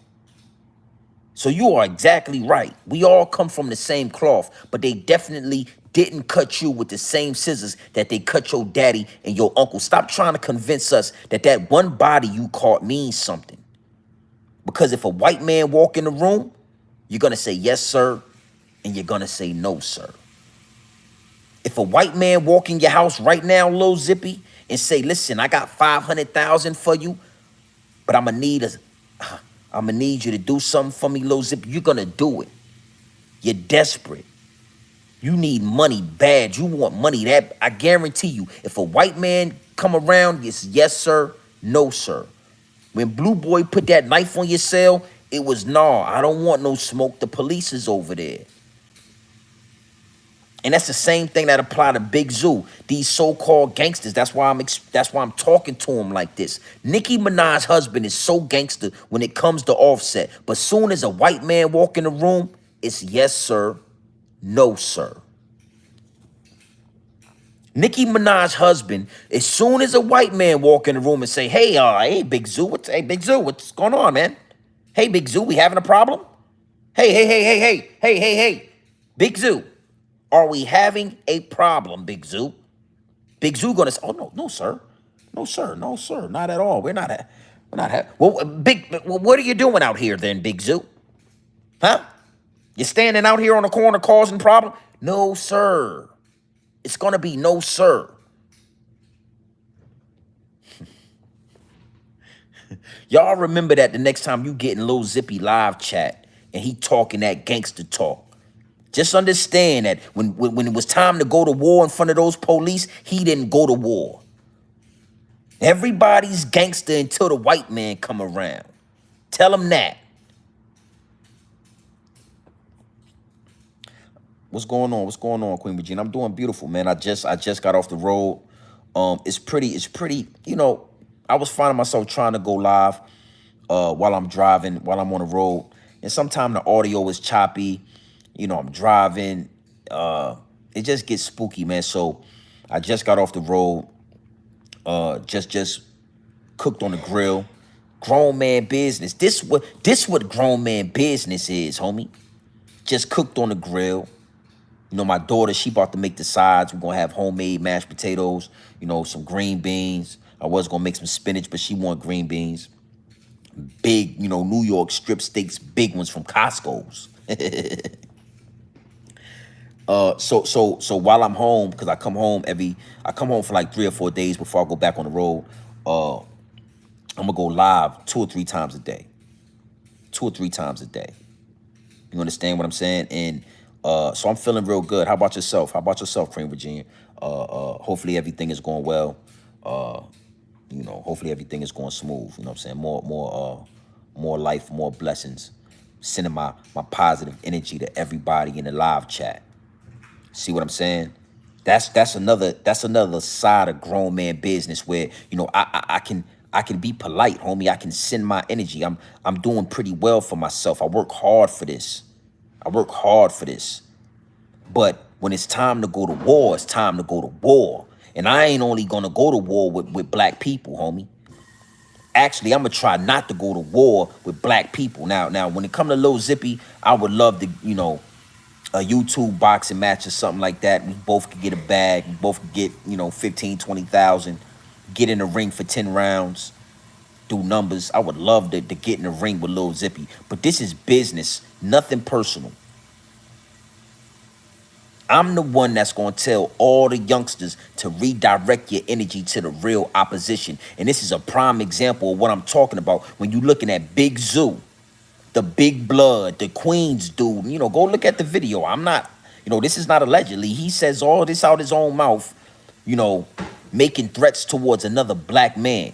So you are exactly right. We all come from the same cloth, but they definitely didn't cut you with the same scissors that they cut your daddy and your uncle. Stop trying to convince us that that one body you caught means something. Because if a white man walk in the room, you're going to say, yes, sir, and you're going to say, no, sir. If a white man walk in your house right now, Lil Zippy, and say, listen, I got 500,000 for you, but I'm gonna need you to do something for me, Lil Zippy, you're gonna do it. You're desperate. You need money bad. You want money that, I guarantee you, if a white man come around, it's yes, sir, no, sir. When Blue Boy put that knife on your cell, it was, nah, I don't want no smoke. The police is over there. And that's the same thing that apply to Big Zoo. These so-called gangsters. That's why I'm talking to him like this. Nicki Minaj's husband is so gangster when it comes to Offset. But soon as a white man walk in the room, it's yes, sir, no, sir. Nicki Minaj's husband, as soon as a white man walk in the room and say, hey, Big Zoo, Big Zoo, what's going on, man? Hey, Big Zoo, we having a problem? Hey, Big Zoo. Are we having a problem, Big Zoo? Big Zoo gonna say, oh, no, sir. No, sir, not at all. We're not what are you doing out here then, Big Zoo? Huh? You standing out here on the corner causing problem? No, sir. It's gonna be no, sir. Y'all remember that the next time you get in Lil Zippy live chat and he talking that gangster talk. Just understand that when it was time to go to war in front of those police, he didn't go to war. Everybody's gangster until the white man come around. Tell him that. What's going on? What's going on, Queen Regina? I'm doing beautiful, man. I just got off the road. It's pretty, you know, I was finding myself trying to go live while I'm driving, while I'm on the road. And sometimes the audio is choppy. You know, I'm driving. It just gets spooky, man. So I just got off the road. Just cooked on the grill. Grown man business. This what grown man business is, homie. Just cooked on the grill. You know, my daughter, she about to make the sides. We're gonna have homemade mashed potatoes, you know, some green beans. I was gonna make some spinach, but she want green beans. Big, you know, New York strip steaks, big ones from Costco's. So while I'm home, because I come home for like 3 or 4 days before I go back on the road. I'm gonna go live 2 or 3 times a day. 2 or 3 times a day. You understand what I'm saying? And so I'm feeling real good. How about yourself? How about yourself, Cream Virginia? Hopefully everything is going well. You know, hopefully everything is going smooth. You know what I'm saying? More life, more blessings. Sending my positive energy to everybody in the live chat. See what I'm saying? That's another side of grown man business where, you know, I can be polite, homie. I can send my energy. I'm doing pretty well for myself. I work hard for this. I work hard for this. But when it's time to go to war, it's time to go to war. And I ain't only gonna go to war with black people, homie. Actually, I'm gonna try not to go to war with black people. Now, when it come to Lil Zippy, I would love to, you know, a YouTube boxing match or something like that. We both could get a bag. We both could get, you know, 15, 20,000. Get in the ring for 10 rounds. Do numbers. I would love to get in the ring with Lil Zippy. But this is business, nothing personal. I'm the one that's going to tell all the youngsters to redirect your energy to the real opposition. And this is a prime example of what I'm talking about when you're looking at Big Zoo, the Big Blood, the Queens dude. You know, go look at the video. I'm not, you know, this is not allegedly. He says all this out his own mouth, you know, making threats towards another black man.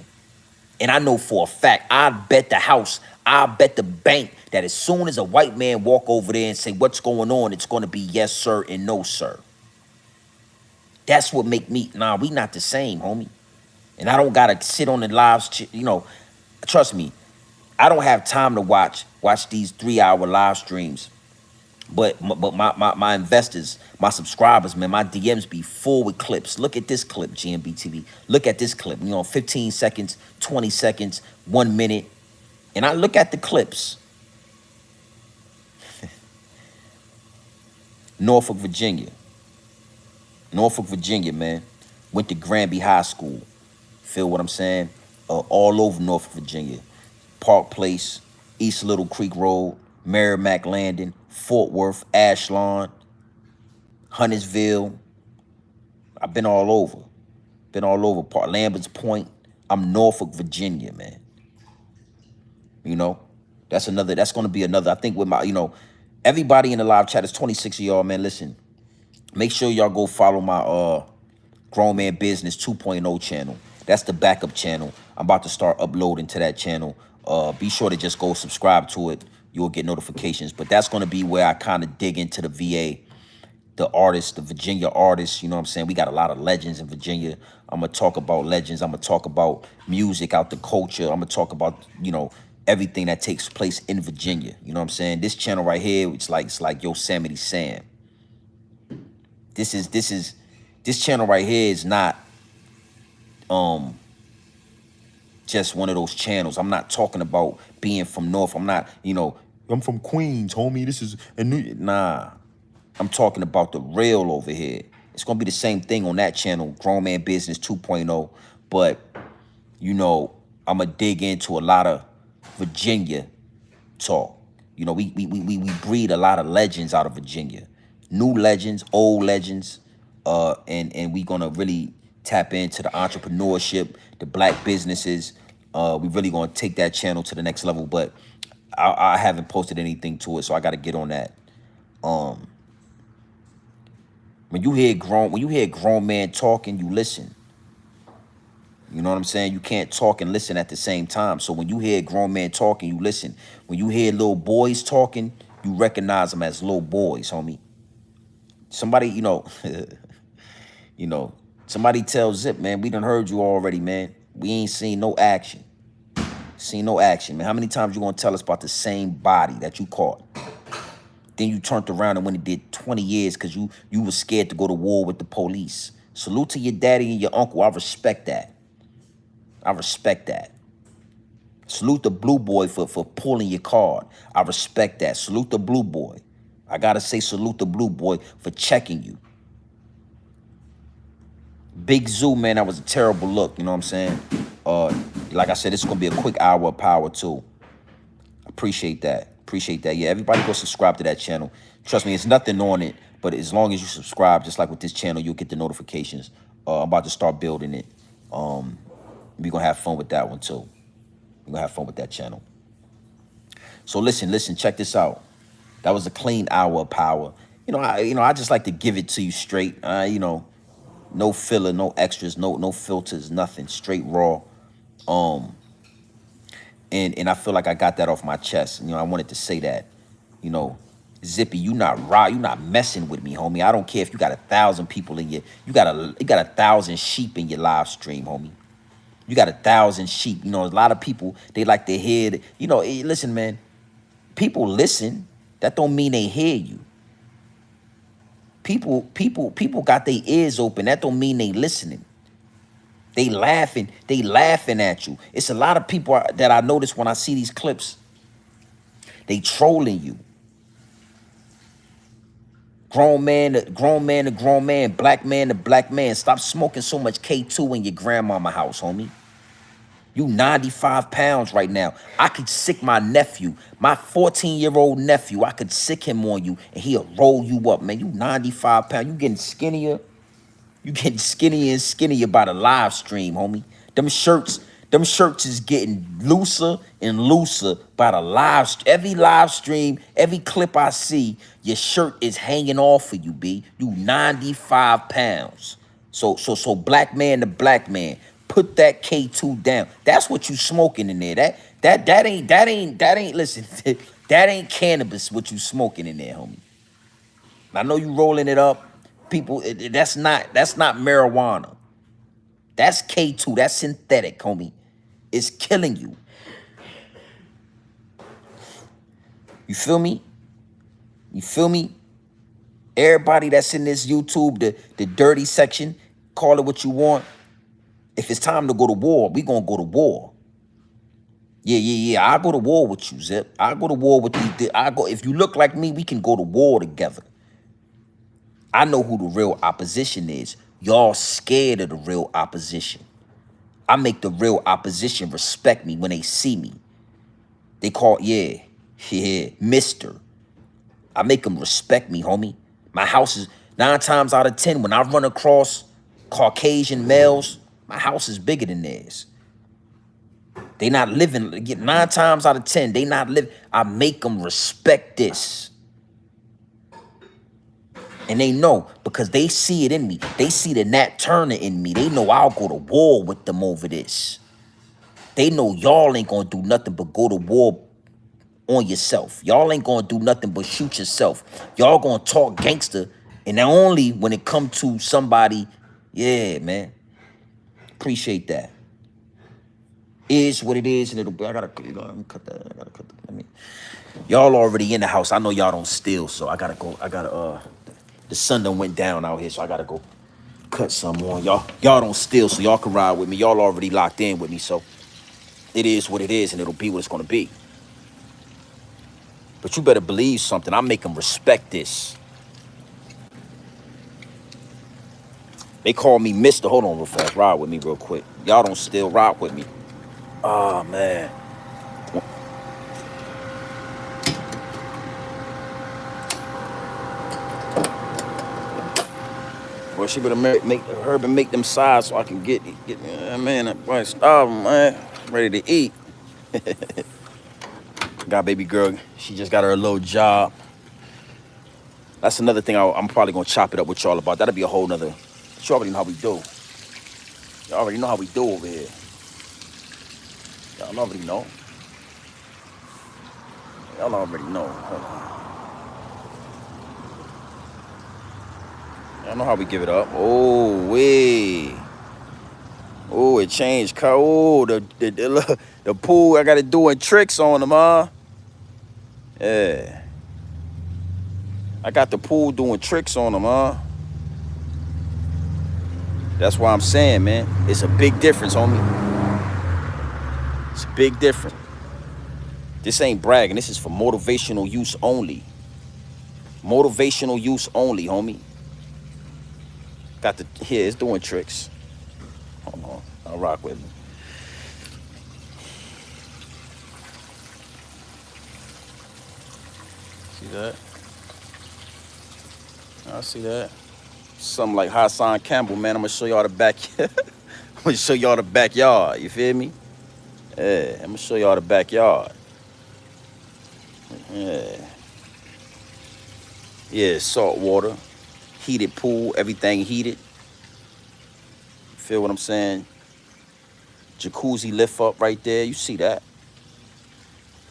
And I know for a fact, I bet the house, I bet the bank that as soon as a white man walk over there and say, what's going on? It's going to be yes, sir, and no, sir. That's what make me, nah, we not the same, homie. And I don't got to sit on the lives, you know, trust me, I don't have time to watch these 3-hour live streams. But my investors, my subscribers, man, my DMs be full with clips. Look at this clip, GMB TV. Look at this clip, you know, 15 seconds, 20 seconds, 1 minute. And I look at the clips. Norfolk, Virginia. Norfolk, Virginia, man. Went to Granby High School. Feel what I'm saying? All over Norfolk, Virginia. Park Place, East Little Creek Road, Merrimack Landing, Fort Worth, Ashland, Huntersville. I've been all over. Been all over. Lambert's Point. I'm Norfolk, Virginia, man. You know, that's going to be another. I think with my, you know, everybody in the live chat is 26 of y'all, man. Listen, make sure y'all go follow my Grown Man Business 2.0 channel. That's the backup channel. I'm about to start uploading to that channel. Be sure to just go subscribe to it. You'll get notifications. But that's going to be where I kind of dig into the VA, the artists, the Virginia artists. You know what I'm saying? We got a lot of legends in Virginia. I'm going to talk about legends. I'm going to talk about music out the culture. I'm going to talk about, you know, everything that takes place in Virginia. You know what I'm saying? This channel right here, it's like Yosemite Sam. This channel right here is not just one of those channels. I'm not talking about being from North. I'm not, you know, I'm from Queens, homie. This is a new, nah. I'm talking about the real over here. It's gonna be the same thing on that channel, Grown Man Business 2.0. But, you know, I'm gonna dig into a lot of Virginia talk. You know, we breed a lot of legends out of Virginia. New legends, old legends, and we gonna really tap into the entrepreneurship, the black businesses. We really gonna take that channel to the next level, but I haven't posted anything to it, so I gotta get on that. When you hear grown man talking, you listen. You know what I'm saying? You can't talk and listen at the same time. So when you hear grown man talking, you listen. When you hear little boys talking, you recognize them as little boys, homie. Somebody, you know, you know, somebody tell Zip, man, we done heard you already, man. We ain't seen no action. Seen no action, man. How many times you gonna tell us about the same body that you caught? Then you turned around and went and did 20 years because you was scared to go to war with the police. Salute to your daddy and your uncle. I respect that. I respect that. Salute the blue boy for pulling your card. I respect that. Salute the blue boy. I gotta say salute the blue boy for checking you. Big Zoo, man, that was a terrible look. You know what I'm saying? Like I said, it's gonna be a quick hour of power too. Appreciate that. Appreciate that. Yeah, everybody go subscribe to that channel. Trust me, it's nothing on it, but as long as you subscribe, just like with this channel, you'll get the notifications. I'm about to start building it. We're gonna have fun with that one too. We're gonna have fun with that channel. So listen, check this out. That was a clean hour of power. I just like to give it to you straight. No filler, no extras, no filters, nothing. Straight raw. And I feel like I got that off my chest. I wanted to say that. Zippy, you not raw, you not messing with me, homie. I don't care if you got 1,000 people in you got 1,000 sheep in your live stream, homie. You got 1,000 sheep. A lot of people, they like to hear listen, man. People listen. That don't mean they hear you. People got their ears open. That don't mean they listening. They laughing at you. It's a lot of people that I notice when I see these clips. They trolling you. Grown man to grown man, black man to black man. Stop smoking so much K2 in your grandmama house, homie. You 95 pounds right now. I could sick my nephew, my 14-year-old nephew. I could sick him on you and he'll roll you up, man. You 95 pounds. You getting skinnier. You getting skinnier and skinnier by the live stream, homie. Them shirts is getting looser and looser by the every live stream, every clip I see, your shirt is hanging off of you, B. You 95 pounds. So black man to black man, put that K2 down. That's what you smoking in there. That ain't listen, that ain't cannabis what you smoking in there, homie. I know you rolling it up. People, that's not marijuana. That's K2. That's synthetic, homie. It's killing you. You feel me? You feel me? Everybody that's in this YouTube, the dirty section, call it what you want. If it's time to go to war, we gonna go to war. Yeah. I go to war with you, Zip. I go to war with you. If you look like me, we can go to war together. I know who the real opposition is. Y'all scared of the real opposition. I make the real opposition respect me when they see me. They call, yeah, mister. I make them respect me, homie. My house is 9 times out of 10, when I run across Caucasian males, my house is bigger than theirs. They not living, 9 times out of 10, they not living. I make them respect this. And they know, because they see it in me. They see the Nat Turner in me. They know I'll go to war with them over this. They know y'all ain't gonna do nothing but go to war on yourself. Y'all ain't gonna do nothing but shoot yourself. Y'all gonna talk gangster, and not only when it come to somebody, yeah, man. Appreciate that. Is what it is, and it'll be. I gotta cut that. Y'all already in the house. I know y'all don't steal, so I gotta go. The sun done went down out here, so I gotta go cut some on. Y'all don't steal, so y'all can ride with me. Y'all already locked in with me, so it is what it is, and it'll be what it's gonna be. But you better believe something. I make them respect this. They call me Mr. Hold on real fast. Ride with me real quick. Y'all don't steal. Ride with me. Oh, man. Well, she better make Herb and make them sides so I can get man, that boy starving, man. Ready to eat. Got baby girl. She just got her a little job. That's another thing I'm probably gonna chop it up with y'all about. That'll be a whole nother. You already know how we do. Y'all already know how we do over here. Y'all already know. Y'all already know. Hold on. I know how we give it up. Oh, wait. Oh, it changed. Oh, the pool, I got it doing tricks on them, huh? Yeah. I got the pool doing tricks on them, huh? That's why I'm saying, man. It's a big difference, homie. It's a big difference. This ain't bragging. This is for motivational use only. Motivational use only, homie. Got the here. It's doing tricks. Hold on. I'll rock with me. See that? I see that. Something like Hassan Campbell, man. I'm gonna show y'all the back. I'm gonna show y'all the backyard. You feel me? Yeah, I'm gonna show y'all the backyard. Yeah. Yeah, salt water, heated pool, everything heated. Feel what I'm saying? Jacuzzi lift up right there. You see that?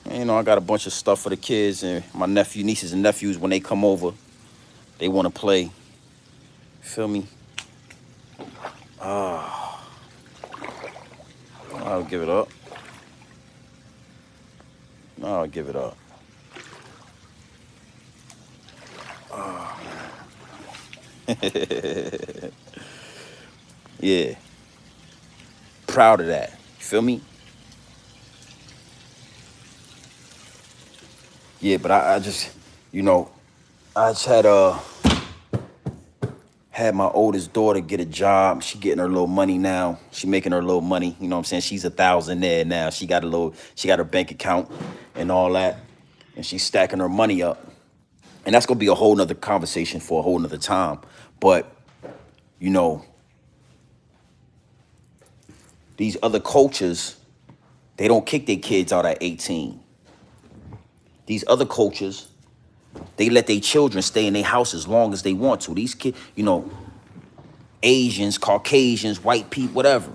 And, you know, I got a bunch of stuff for the kids and my nephew, nieces and nephews when they come over. They want to play. Feel me? I'll give it up. I'll give it up. Yeah. Proud of that. Feel me? Yeah, but I just, you know, I just had my oldest daughter get a job. She getting her little money now. She making her little money. You know what I'm saying? She's $1,000 there now. She got her bank account and all that. And she's stacking her money up. And that's gonna be a whole nother conversation for a whole nother time. But, you know, these other cultures, they don't kick their kids out at 18. These other cultures, they let their children stay in their house as long as they want to. These kids, you know, Asians, Caucasians, white people, whatever.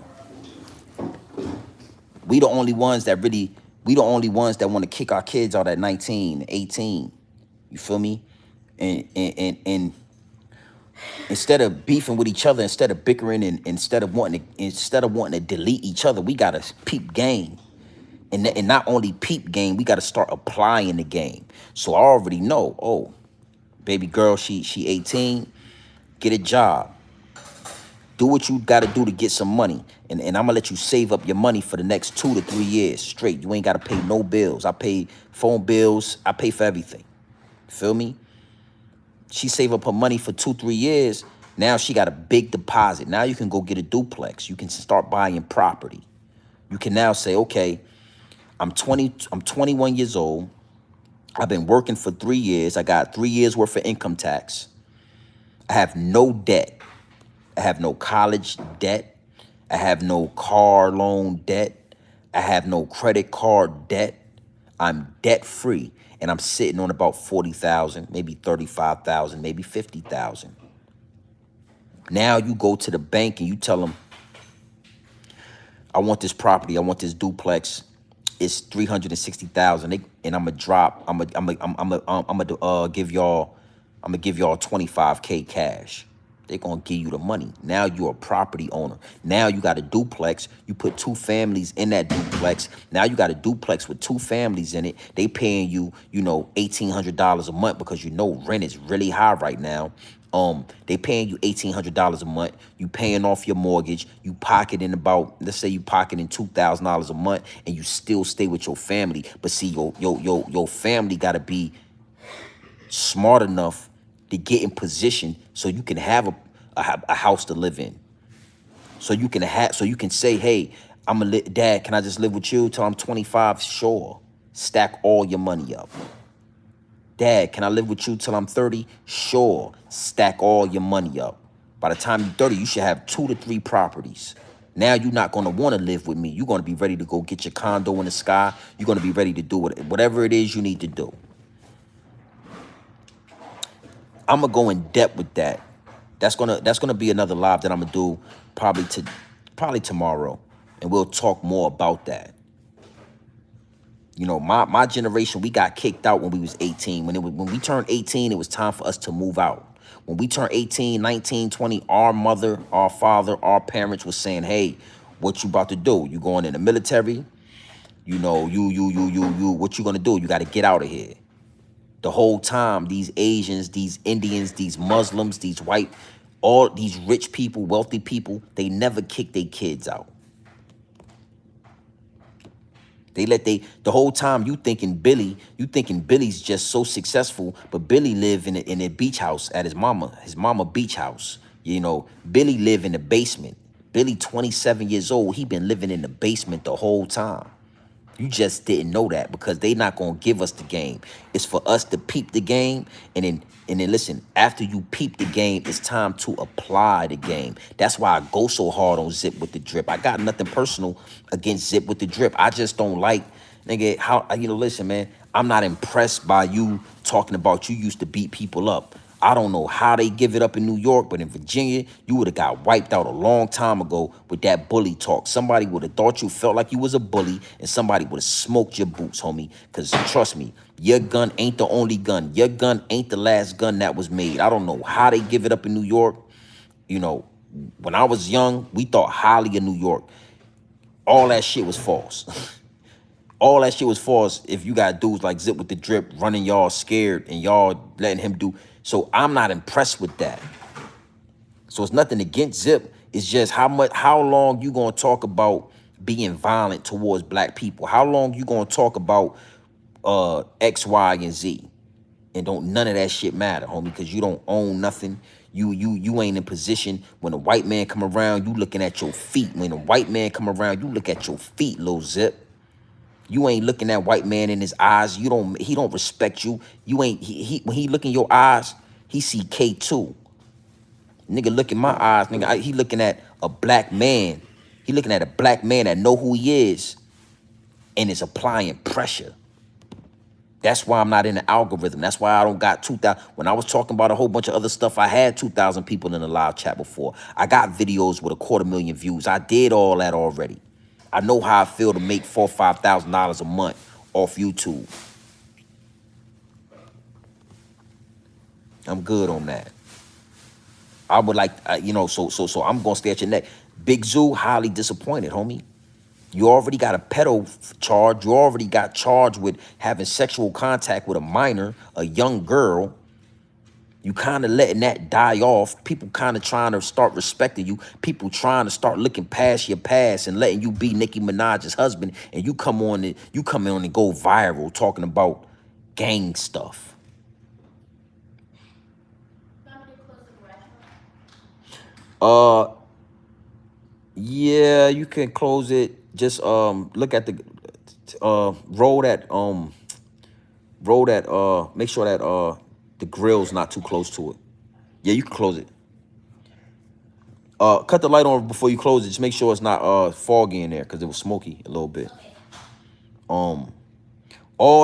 We the only ones that want to kick our kids out at 19, 18. You feel me? And instead of beefing with each other, instead of bickering, and instead of wanting to delete each other, we gotta peep game. And not only peep game, we gotta start applying the game. So I already know, oh, baby girl, she 18, get a job. Do what you gotta do to get some money. And I'm gonna let you save up your money for the next 2 to 3 years straight. You ain't gotta pay no bills. I pay phone bills, I pay for everything. Feel me? She save up her money for 2, 3 years. Now she got a big deposit. Now you can go get a duplex. You can start buying property. You can now say, okay, I'm 21 years old. I've been working for 3 years. I got 3 years worth of income tax. I have no debt. I have no college debt. I have no car loan debt. I have no credit card debt. I'm debt free. And I'm sitting on about 40,000, maybe 35,000, maybe 50,000. Now you go to the bank and you tell them, I want this property. I want this duplex. It's 360,000. And I'm gonna give y'all 25K cash. They're gonna give you the money. Now you're a property owner. Now you got a duplex. You put 2 families in that duplex. Now you got a duplex with 2 families in it. They paying you, $1,800 a month because rent is really high right now. They paying you $1,800 a month. You paying off your mortgage. You pocketing let's say you pocketing $2,000 a month, and you still stay with your family. But see, your family gotta be smart enough to get in position so you can have a house to live in. So you can say, hey, Dad, can I just live with you till I'm 25? Sure. Stack all your money up. Dad, can I live with you till I'm 30? Sure. Stack all your money up. By the time you're 30, you should have 2 to 3 properties. Now you're not going to want to live with me. You're going to be ready to go get your condo in the sky. You're going to be ready to do whatever it is you need to do. I'm going to go in depth with that. That's gonna be another live that I'm going to do probably tomorrow. And we'll talk more about that. My generation, we got kicked out when we was 18. When we turned 18, it was time for us to move out. When we turned 18, 19, 20, our mother, our father, our parents was saying, hey, what you about to do? You going in the military? What you gonna do? You got to get out of here. The whole time, these Asians, these Indians, these Muslims, these white, all these rich people, wealthy people, they never kick their kids out. The whole time you thinking Billy's just so successful, but Billy live in a beach house at his mama beach house. You know, Billy live in the basement. Billy 27 years old. He been living in the basement the whole time. You just didn't know that because they not gonna give us the game. It's for us to peep the game, and then listen. After you peep the game, it's time to apply the game. That's why I go so hard on Zip with the Drip. I got nothing personal against Zip with the Drip. I just don't like, nigga. How listen, man. I'm not impressed by you talking about you used to beat people up. I don't know how they give it up in New York, but in Virginia, you would have got wiped out a long time ago with that bully talk. Somebody would have thought you felt like you was a bully, and somebody would have smoked your boots, homie. Because trust me, your gun ain't the only gun. Your gun ain't the last gun that was made. I don't know how they give it up in New York. You know, when I was young, we thought highly of New York. All that shit was false. All that shit was false if you got dudes like Zip with the Drip running y'all scared and y'all letting him do. So I'm not impressed with that. So it's nothing against Zip. It's just how long you gonna talk about being violent towards black people? How long you gonna talk about X, Y, and Z? And don't none of that shit matter, homie, because you don't own nothing. You ain't in position. When a white man come around, you looking at your feet. When a white man come around, you look at your feet, Lil Zip. You ain't looking that white man in his eyes. He don't respect you. You ain't when he look in your eyes, he see K2. Nigga look in my eyes, nigga. He looking at a black man. He looking at a black man that know who he is and is applying pressure. That's why I'm not in the algorithm. That's why I don't got 2,000. When I was talking about a whole bunch of other stuff, I had 2,000 people in the live chat before. I got videos with 250,000 views. I did all that already. I know how I feel to make $4,000 or $5,000 a month off YouTube. I'm good on that. I would like, so I'm gonna stay at your neck. Big Zoo, highly disappointed, homie. You already got a pedo charge. You already got charged with having sexual contact with a minor, a young girl. You kind of letting that die off. People kind of trying to start respecting you. People trying to start looking past your past and letting you be Nicki Minaj's husband. And you come on and go viral talking about gang stuff. Yeah, you can close it. Just look at the make sure that the grill's not too close to it. Yeah, you can close it. Cut the light on before you close it. Just make sure it's not foggy in there because it was smoky a little bit. All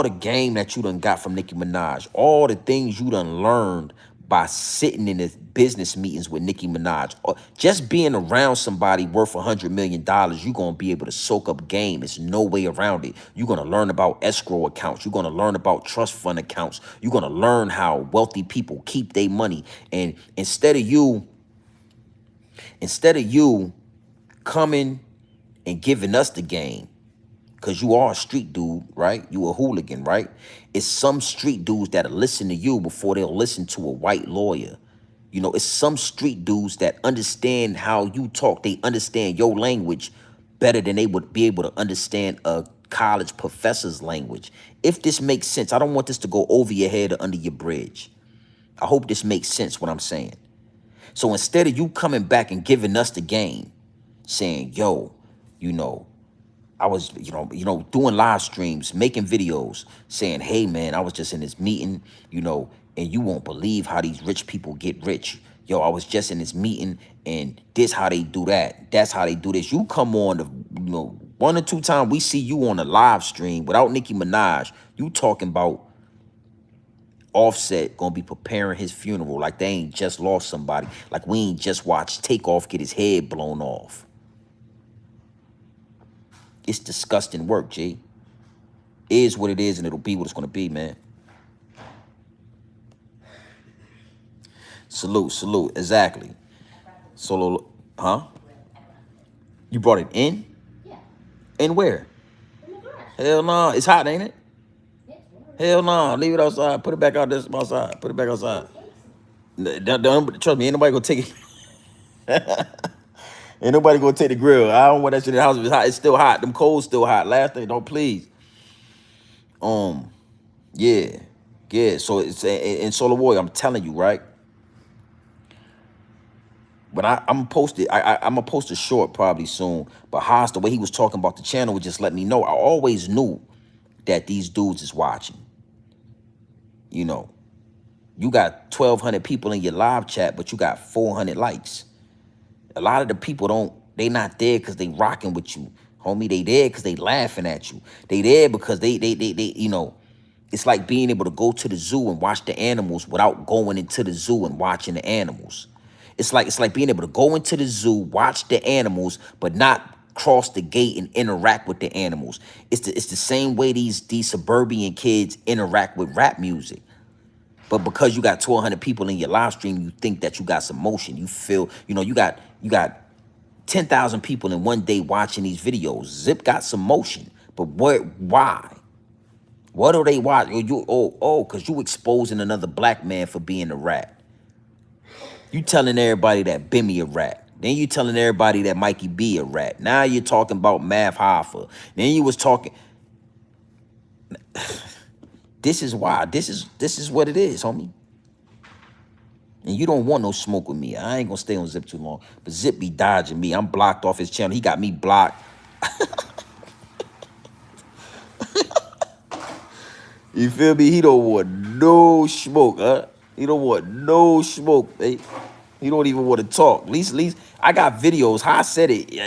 the game that you done got from Nicki Minaj, all the things you done learned by sitting in the business meetings with Nicki Minaj, or just being around somebody worth $100 million, you're going to be able to soak up game. There's no way around it. You're going to learn about escrow accounts. You're going to learn about trust fund accounts. You're going to learn how wealthy people keep their money. And instead of you coming and giving us the game, because you are a street dude, right? You a hooligan, right? It's some street dudes that'll listen to you before they'll listen to a white lawyer. You know, it's some street dudes that understand how you talk. They understand your language better than they would be able to understand a college professor's language. If this makes sense, I don't want this to go over your head or under your bridge. I hope this makes sense what I'm saying. So instead of you coming back and giving us the game, saying, yo, I was, doing live streams, making videos, saying, hey, man, I was just in this meeting, and you won't believe how these rich people get rich. Yo, I was just in this meeting, and this how they do that. That's how they do this. You come on, one or two times we see you on a live stream without Nicki Minaj, you talking about Offset gonna be preparing his funeral like they ain't just lost somebody. Like we ain't just watched Takeoff get his head blown off. It's disgusting work, G. Is what it is, and it'll be what it's gonna be, man. Salute, exactly. Solo, huh? You brought it in? Yeah. In where? In the garage. Hell no, it's hot, ain't it? Yeah, it's warm. Hell no, leave it outside. Put it back out this outside. Put it back outside. Don't trust me, ain't nobody gonna take it. Ain't nobody gonna take the grill. I don't want that shit in the house. If it's hot, it's still hot. Them coals still hot. Last thing, don't please. Um, yeah, yeah. So it's in Solar Warrior. I'm telling you, right? But I'm posted. I'm gonna post a short probably soon. But Haas, the way he was talking about the channel, would just let me know. I always knew that these dudes is watching. You know, you got 1,200 people in your live chat, but you got 400 likes. A lot of the people don't. They not there because they rocking with you, homie. They there because they laughing at you. They there because they. You know, it's like being able to go to the zoo and watch the animals without going into the zoo and watching the animals. It's like being able to go into the zoo, watch the animals, but not cross the gate and interact with the animals. It's the same way these suburban kids interact with rap music. But because you got 1,200 people in your live stream, you think that you got some motion. You feel, you got 10,000 people in one day watching these videos. Zip got some motion, but why? What do they watch? Because you exposing another black man for being a rat. You telling everybody that Bimmy a rat. Then you telling everybody that Mikey B a rat. Now you're talking about Mav Hoffa. Then you was talking. This is why. This is what it is, homie. And you don't want no smoke with me. I ain't gonna stay on Zip too long. But Zip be dodging me. I'm blocked off his channel. He got me blocked. You feel me? He don't want no smoke, huh? He don't want no smoke, babe. He don't even want to talk. At least, I got videos. How I said it,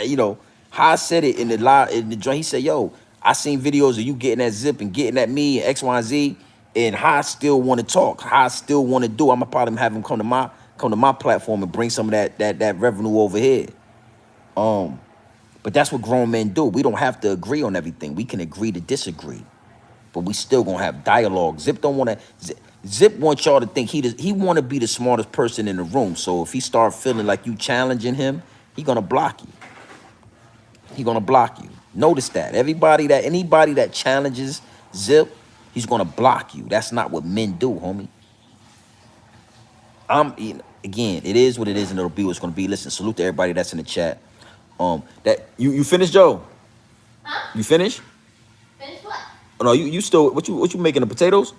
how I said it in the live in the joint. He said, "Yo, I seen videos of you getting at Zip and getting at me and X, Y, and Z, and how I still want to talk. How I still want to do. I'm gonna probably have him come to my platform and bring some of that revenue over here. But that's what grown men do. We don't have to agree on everything. We can agree to disagree, but we still gonna have dialogue. Zip don't want to. Zip wants y'all to think he want to be the smartest person in the room. So if he start feeling like you challenging him, he gonna block you. He gonna block you. Notice that anybody that challenges Zip, he's gonna block you. That's not what men do, homie. Again, it is what it is, and it'll be what's gonna be. Listen, salute to everybody that's in the chat. That you finished, Joe? Huh? You finished? Finish what? Oh, no, you still what you making, the potatoes?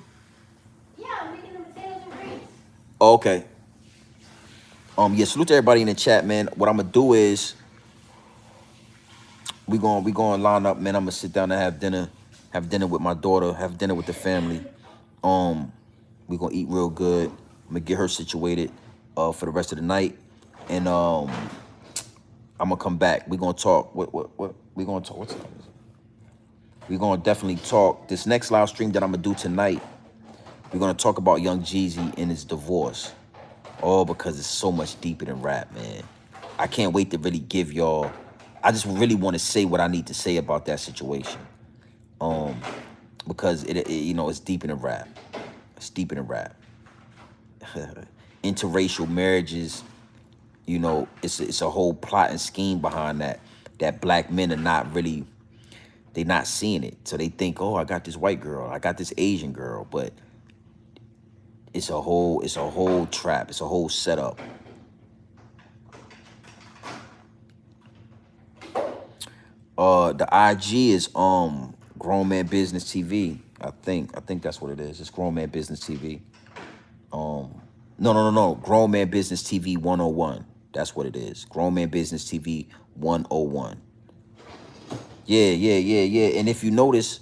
Yeah, I'm making the potatoes and greens. Oh, okay. Yeah, salute to everybody in the chat, man. What I'm gonna do is we going line up, man. I'm gonna sit down and have dinner with my daughter, have dinner with the family. We gonna eat real good. I'm gonna get her situated for the rest of the night, and I'm gonna come back. We gonna talk. What we gonna talk? What's up? We gonna definitely talk. This next live stream that I'm gonna do tonight, we're gonna talk about Young Jeezy and his divorce. All because it's so much deeper than rap, man. I can't wait to really give y'all. I just really want to say what I need to say about that situation. Because it's deeper than rap. It's deeper than rap. Interracial marriages, it's a whole plot and scheme behind that black men are not really, they not seeing it. So they think, oh, I got this white girl, I got this Asian girl, but it's a whole trap. It's a whole setup. The IG is Grown Man Business TV. I think that's what it is. It's Grown Man Business TV. No. Grown Man Business TV 101. That's what it is. Grown Man Business TV 101. Yeah. And if you notice,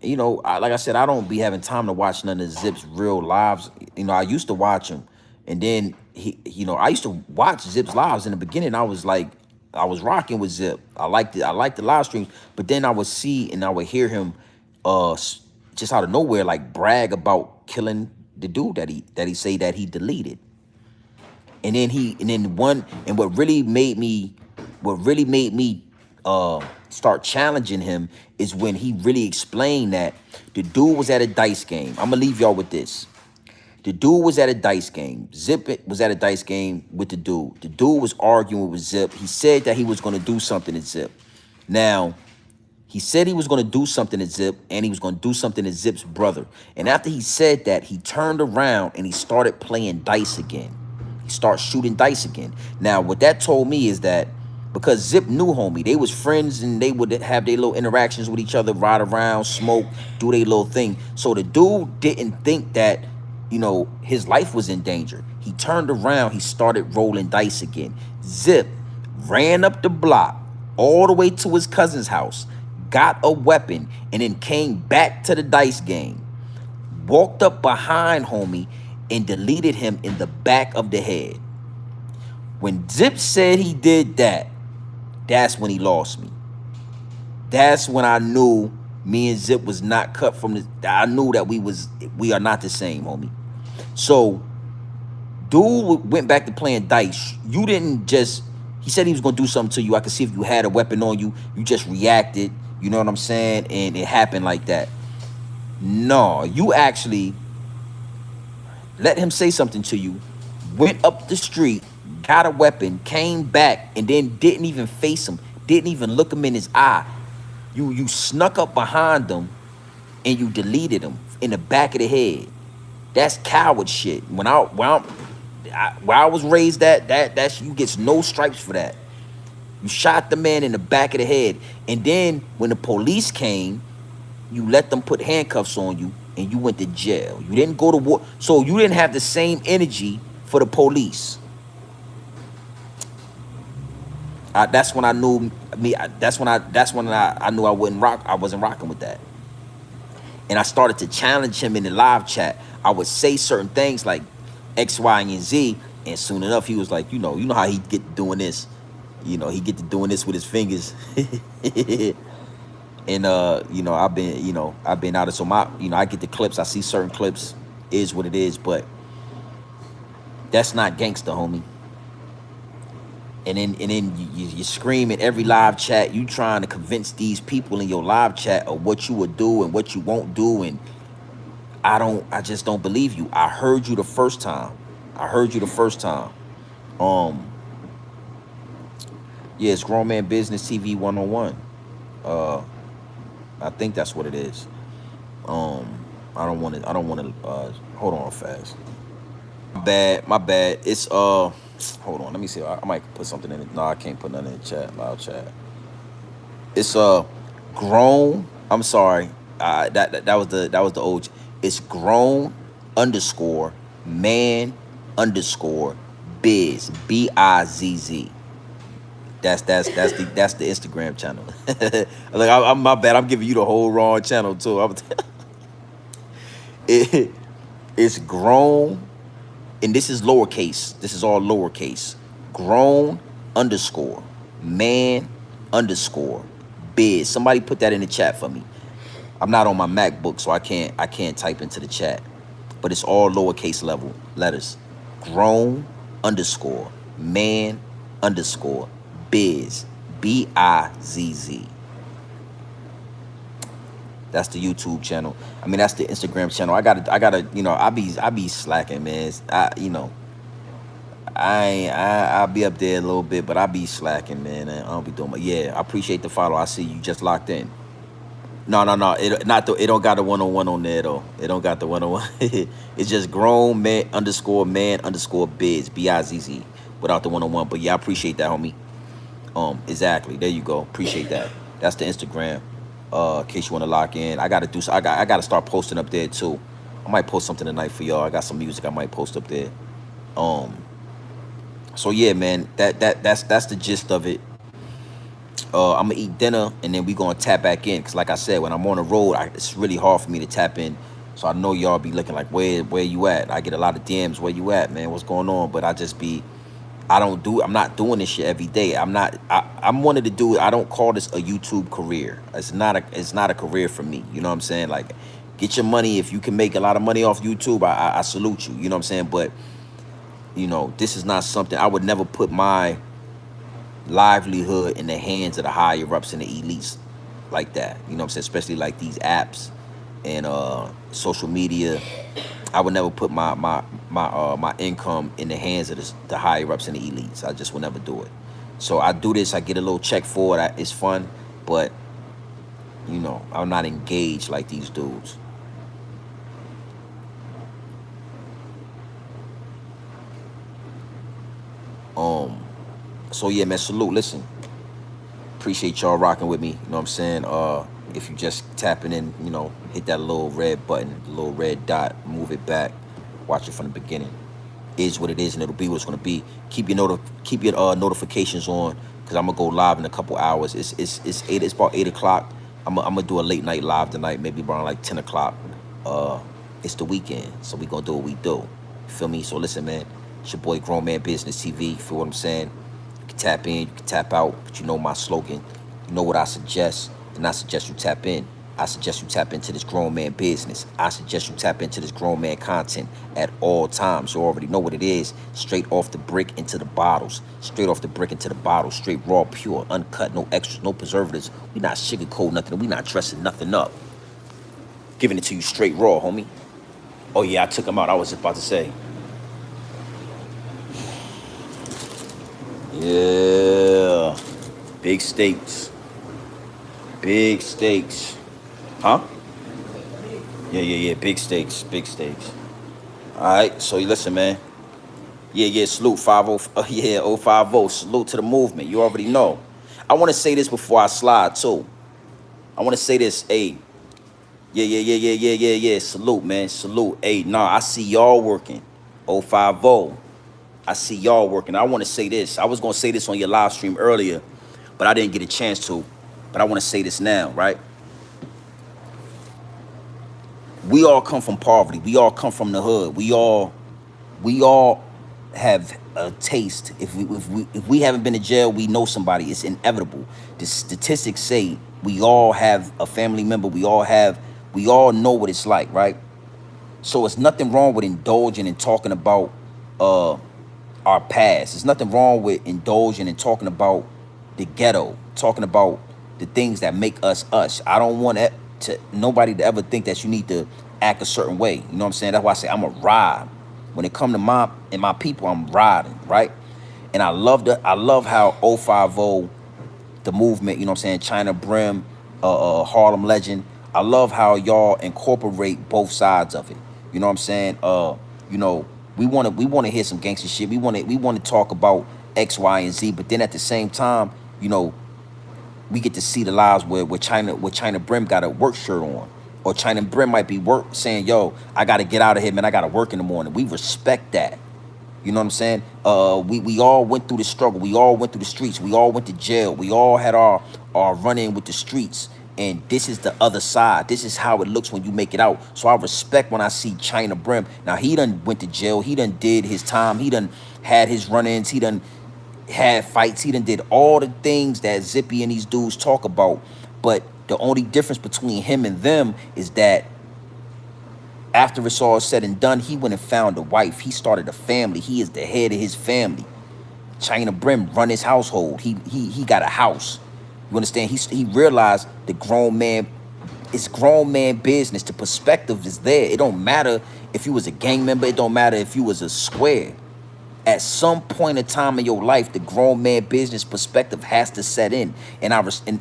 like I said, I don't be having time to watch none of Zip's real lives. I used to watch him, and then I used to watch Zip's lives in the beginning. I was rocking with Zip. I liked it. I liked the live streams, but then I would see and I would hear him, just out of nowhere, like brag about killing the dude that he say that he deleted. And what really made me start challenging him is when he really explained that the dude was at a dice game. I'm gonna leave y'all with this. The dude was at a dice game. Zip was at a dice game with the dude. The dude was arguing with Zip. He said that he was gonna do something to Zip. Now, he said he was gonna do something to Zip, and he was gonna do something to Zip's brother. And after he said that, he turned around and he started playing dice again. He started shooting dice again. Now, what that told me is that because Zip knew homie. They was friends and they would have their little interactions with each other, ride around, smoke, do their little thing. So the dude didn't think that, you know, his life was in danger. He turned around, he started rolling dice again. Zip ran up the block all the way to his cousin's house, got a weapon, and then came back to the dice game. Walked up behind homie and deleted him in the back of the head. When Zip said he did that, that's when he lost me. That's when I knew me and Zip was not cut from the. I knew that we are not the same, homie. So, dude went back to playing dice. You didn't just. He said he was gonna do something to you. I could see if you had a weapon on you. You just reacted. You know what I'm saying? And it happened like that. No, you actually let him say something to you. Went up the street, got a weapon, came back, and then didn't even face him. Didn't even look him in his eye. You snuck up behind them and you deleted him in the back of the head. That's coward shit. When I was raised, that you gets no stripes for that. You shot the man in the back of the head, and then when the police came, you let them put handcuffs on you, and you went to jail. You didn't go to war, so you didn't have the same energy for the police. That's when I knew me. That's when I knew I wouldn't rock. I wasn't rocking with that. And I started to challenge him in the live chat. I would say certain things like X, Y, and Z, and soon enough he was like, you know how he get to doing this. You know, he get to doing this with his fingers. And I've been out of so my, I get the clips. I see certain clips, is what it is, but that's not gangster, homie. And then you scream in every live chat. You trying to convince these people in your live chat of what you would do and what you won't do, and I just don't believe you. I heard you the first time. Yeah, it's Grown Man Business TV 101. I think that's what it is. I don't want to hold on fast. My bad. It's hold on, let me see. I might put something in it. No, I can't put nothing in the chat, loud chat. It's grown. I'm sorry. That was the old. It's grown underscore man underscore biz BIZZ. That's the Instagram channel. Like I'm my bad. I'm giving you the whole wrong channel too. It's grown, and this is lowercase. This is all lowercase. Grown underscore man underscore biz. Somebody put that in the chat for me. I'm not on my MacBook, so I can't type into the chat. But it's all lowercase level letters. Grown underscore man underscore biz BIZZ. That's the YouTube channel. I mean, that's the Instagram channel. I gotta, I be slacking, man. I'll be up there a little bit, but I be slacking, man. I don't be doing my, yeah. I appreciate the follow. I see you just locked in. No. It don't got the 101 on there though. It don't got the 101. It's just grown man underscore biz BIZZ without the 101. But yeah, I appreciate that, homie. Exactly. There you go. Appreciate that. That's the Instagram. In case you want to lock in, I gotta start posting up there too. I might post something tonight for y'all. I got some music I might post up there. So yeah, man, that's the gist of it. I'm gonna eat dinner and then we gonna tap back in, cause like I said, when I'm on the road, it's really hard for me to tap in. So I know y'all be looking like, where you at? I get a lot of DMs, where you at, man? What's going on? But I'm not doing this shit every day. I'm wanting to do it. I don't call this a YouTube career. It's not a career for me. You know what I'm saying? Like, get your money. If you can make a lot of money off YouTube, I salute you. You know what I'm saying? But, this is not something, I would never put my livelihood in the hands of the higher ups and the elites like that. You know what I'm saying? Especially like these apps and social media. I would never put my income in the hands of the higher ups and the elites. I just would never do it. So I do this. I get a little check for it. It's fun, but I'm not engaged like these dudes. So yeah, man. Salute. Listen, Appreciate y'all rocking with me. You know what I'm saying? If you just tapping in, hit that little red button, the little red dot, move it back, watch it from the beginning. Is what it is, and it'll be what it's gonna be. Keep your notifications on, because I'm gonna go live in a couple hours. It's about 8 o'clock. I'm gonna do a late night live tonight, maybe around like 10 o'clock. It's the weekend, so we gonna do what we do. You feel me? So listen, man. It's your boy Grown Man Business TV. You feel what I'm saying? You can tap in, you can tap out, but you know my slogan. You know what I suggest, and I suggest you tap in. I suggest you tap into this grown man business. I suggest you tap into this grown man content at all times. You already know what it is. Straight off the brick into the bottles. Straight off the brick into the bottles. Straight raw, pure, uncut, no extras, no preservatives. We not sugarcoat nothing. We not dressing nothing up. Giving it to you straight raw, homie. Oh yeah, I took him out. I was about to say. Yeah. Big steaks. Big steaks. Huh? Yeah. Big steaks. Big steaks. All right. So you listen, man. Yeah. Salute 50. Yeah, 050. Salute to the movement. You already know. I want to say this before I slide too. I want to say this. Hey. Yeah. Salute, man. Salute. Hey, nah, I see y'all working. 050. I see y'all working. I want to say this. I was gonna say this on your live stream earlier, but I didn't get a chance to. But I want to say this now, right? We all come from poverty. We all come from the hood. We all have a taste. If we haven't been to jail, we know somebody. It's inevitable. The statistics say we all have a family member. We all know what it's like, right? So it's nothing wrong with indulging and talking about our past. There's nothing wrong with indulging and talking about the ghetto, talking about the things that make us us. I don't want nobody to ever think that you need to act a certain way. You know what I'm saying? That's why I say I'm a ride. When it come to my people, I'm riding, right? And I love how 050, the movement, you know what I'm saying, China Brim, Harlem Legend. I love how y'all incorporate both sides of it. You know what I'm saying? We wanna hear some gangster shit. We wanna talk about X, Y, and Z, but then at the same time, we get to see the lives where China Brim got a work shirt on. Or China Brim might be saying, yo, I gotta get out of here, man. I gotta work in the morning. We respect that. You know what I'm saying? We all went through the struggle. We all went through the streets. We all went to jail. We all had our run-in with the streets. And this is the other side. This is how it looks when you make it out. So I respect when I see China Brim. Now, he done went to jail. He done did his time. He done had his run-ins. He done had fights. He done did all the things that Zippy and these dudes talk about. But the only difference between him and them is that after it's all said and done, he went and found a wife. He started a family. He is the head of his family. China Brim run his household. He got a house. You understand? He realized the grown man, it's grown man business. The perspective is there. It don't matter if you was a gang member. It don't matter if you was a square. At some point in time in your life, the grown man business perspective has to set in. And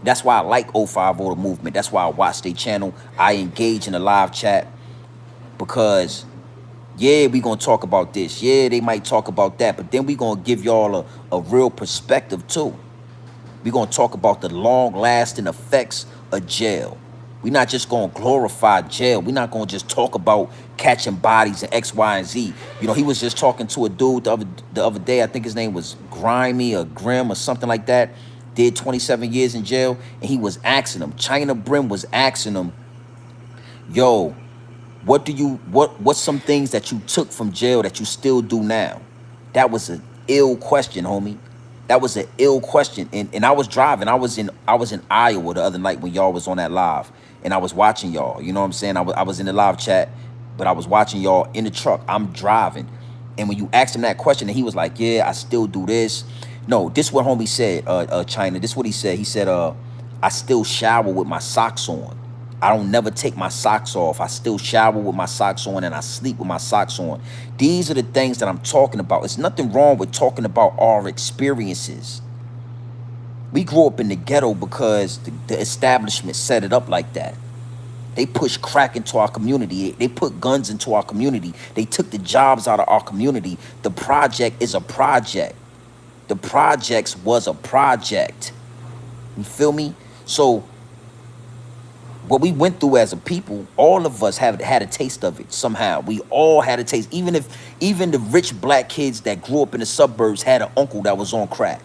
that's why I like 050 the movement. That's why I watch their channel. I engage in a live chat because, yeah, we going to talk about this. Yeah, they might talk about that. But then we going to give y'all a real perspective too. We going to talk about the long-lasting effects of jail. We're not just going to glorify jail. We're not going to just talk about catching bodies and X, Y, and Z. He was just talking to a dude the other day. I think his name was Grimy or Grim or something like that. Did 27 years in jail. And he was asking him. China Brim was asking him, yo, what's some things that you took from jail that you still do now? That was an ill question, homie. That was an ill question. And I was driving. I was in Iowa the other night when y'all was on that live. And I was watching y'all. You know what I'm saying? I was in the live chat, but I was watching y'all in the truck. I'm driving. And when you asked him that question, and he was like, yeah, I still do this. No, this is what homie said, China. This is what he said. He said, I still shower with my socks on. I don't never take my socks off. I still shower with my socks on and I sleep with my socks on. These are the things that I'm talking about. There's nothing wrong with talking about our experiences. We grew up in the ghetto because the establishment set it up like that. They pushed crack into our community. They put guns into our community. They took the jobs out of our community. The project is a project. The projects was a project. You feel me? So what we went through as a people, all of us have had a taste of it somehow. We all had a taste. Even the rich black kids that grew up in the suburbs had an uncle that was on crack.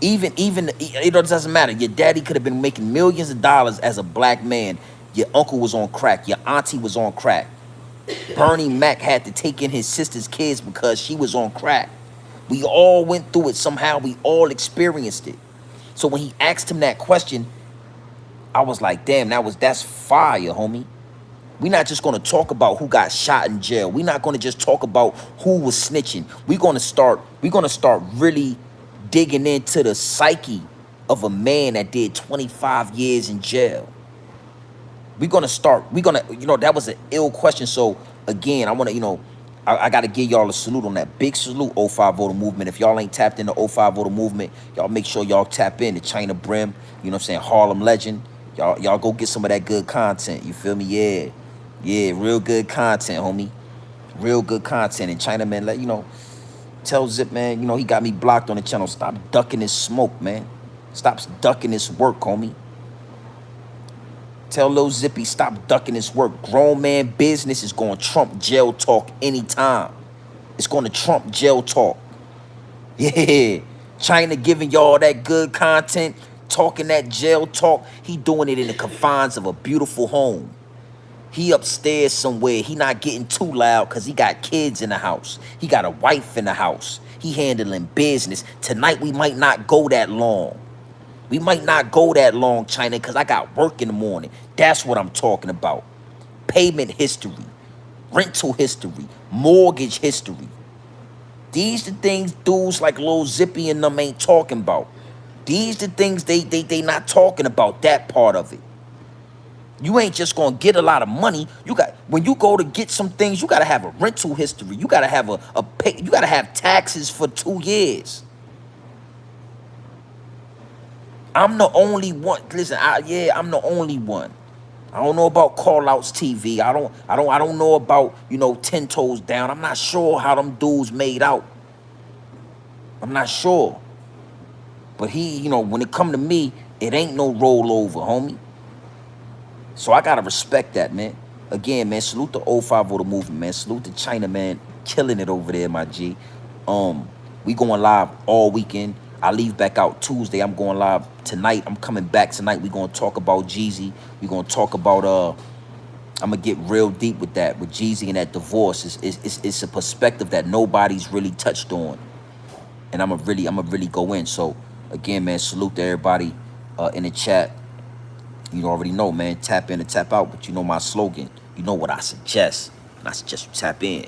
Even it doesn't matter. Your daddy could have been making millions of dollars as a black man. Your uncle was on crack. Your auntie was on crack. Bernie Mac had to take in his sister's kids because she was on crack. We all went through it somehow. We all experienced it. So when he asked him that question, I was like, damn, that's fire, homie. We're not just gonna talk about who got shot in jail. We're not gonna just talk about who was snitching. We're gonna start really digging into the psyche of a man that did 25 years in jail. That was an ill question. So again, I wanna, I gotta give y'all a salute on that. Big salute, 05 voter movement. If y'all ain't tapped in the 05 voter movement, y'all make sure y'all tap in the China Brim, you know what I'm saying, Harlem Legend. Y'all go get some of that good content. You feel me? Yeah. Yeah, real good content, homie. Real good content. And China, man, tell Zip, man, he got me blocked on the channel. Stop ducking his smoke, man. Stop ducking his work, homie. Tell Lil Zippy, stop ducking his work. Grown man business is going to trump jail talk anytime. It's going to trump jail talk. Yeah. China giving y'all that good content, talking that jail talk. He doing it in the confines of a beautiful home. He upstairs somewhere. He not getting too loud because he got kids in the house. He got a wife in the house. He handling business. Tonight, we might not go that long. We might not go that long, China, because I got work in the morning. That's what I'm talking about. Payment history, rental history, mortgage history. These the things dudes like Lil Zippy and them ain't talking about. These the things they not talking about, that part of it. You ain't just gonna get a lot of money. When you go to get some things, you gotta have a rental history. You gotta have you gotta have taxes for 2 years. I'm the only one. Listen, I'm the only one. I don't know about Call Outs TV. I don't know about, 10 Toes Down. I'm not sure how them dudes made out. I'm not sure. But when it come to me, it ain't no rollover, homie. So I gotta respect that, man. Again, man, salute the 05 voter movement, man. Salute to China, man. Killing it over there, my G. We going live all weekend. I leave back out Tuesday. I'm going live tonight. I'm coming back tonight. We gonna talk about Jeezy. We gonna talk about I'm gonna get real deep with that, with Jeezy and that divorce. It's a perspective that nobody's really touched on, and I'm gonna really go in. So again, man, salute to everybody in the chat. You already know, man. Tap in and tap out. But you know my slogan. You know what I suggest. And I suggest you tap in.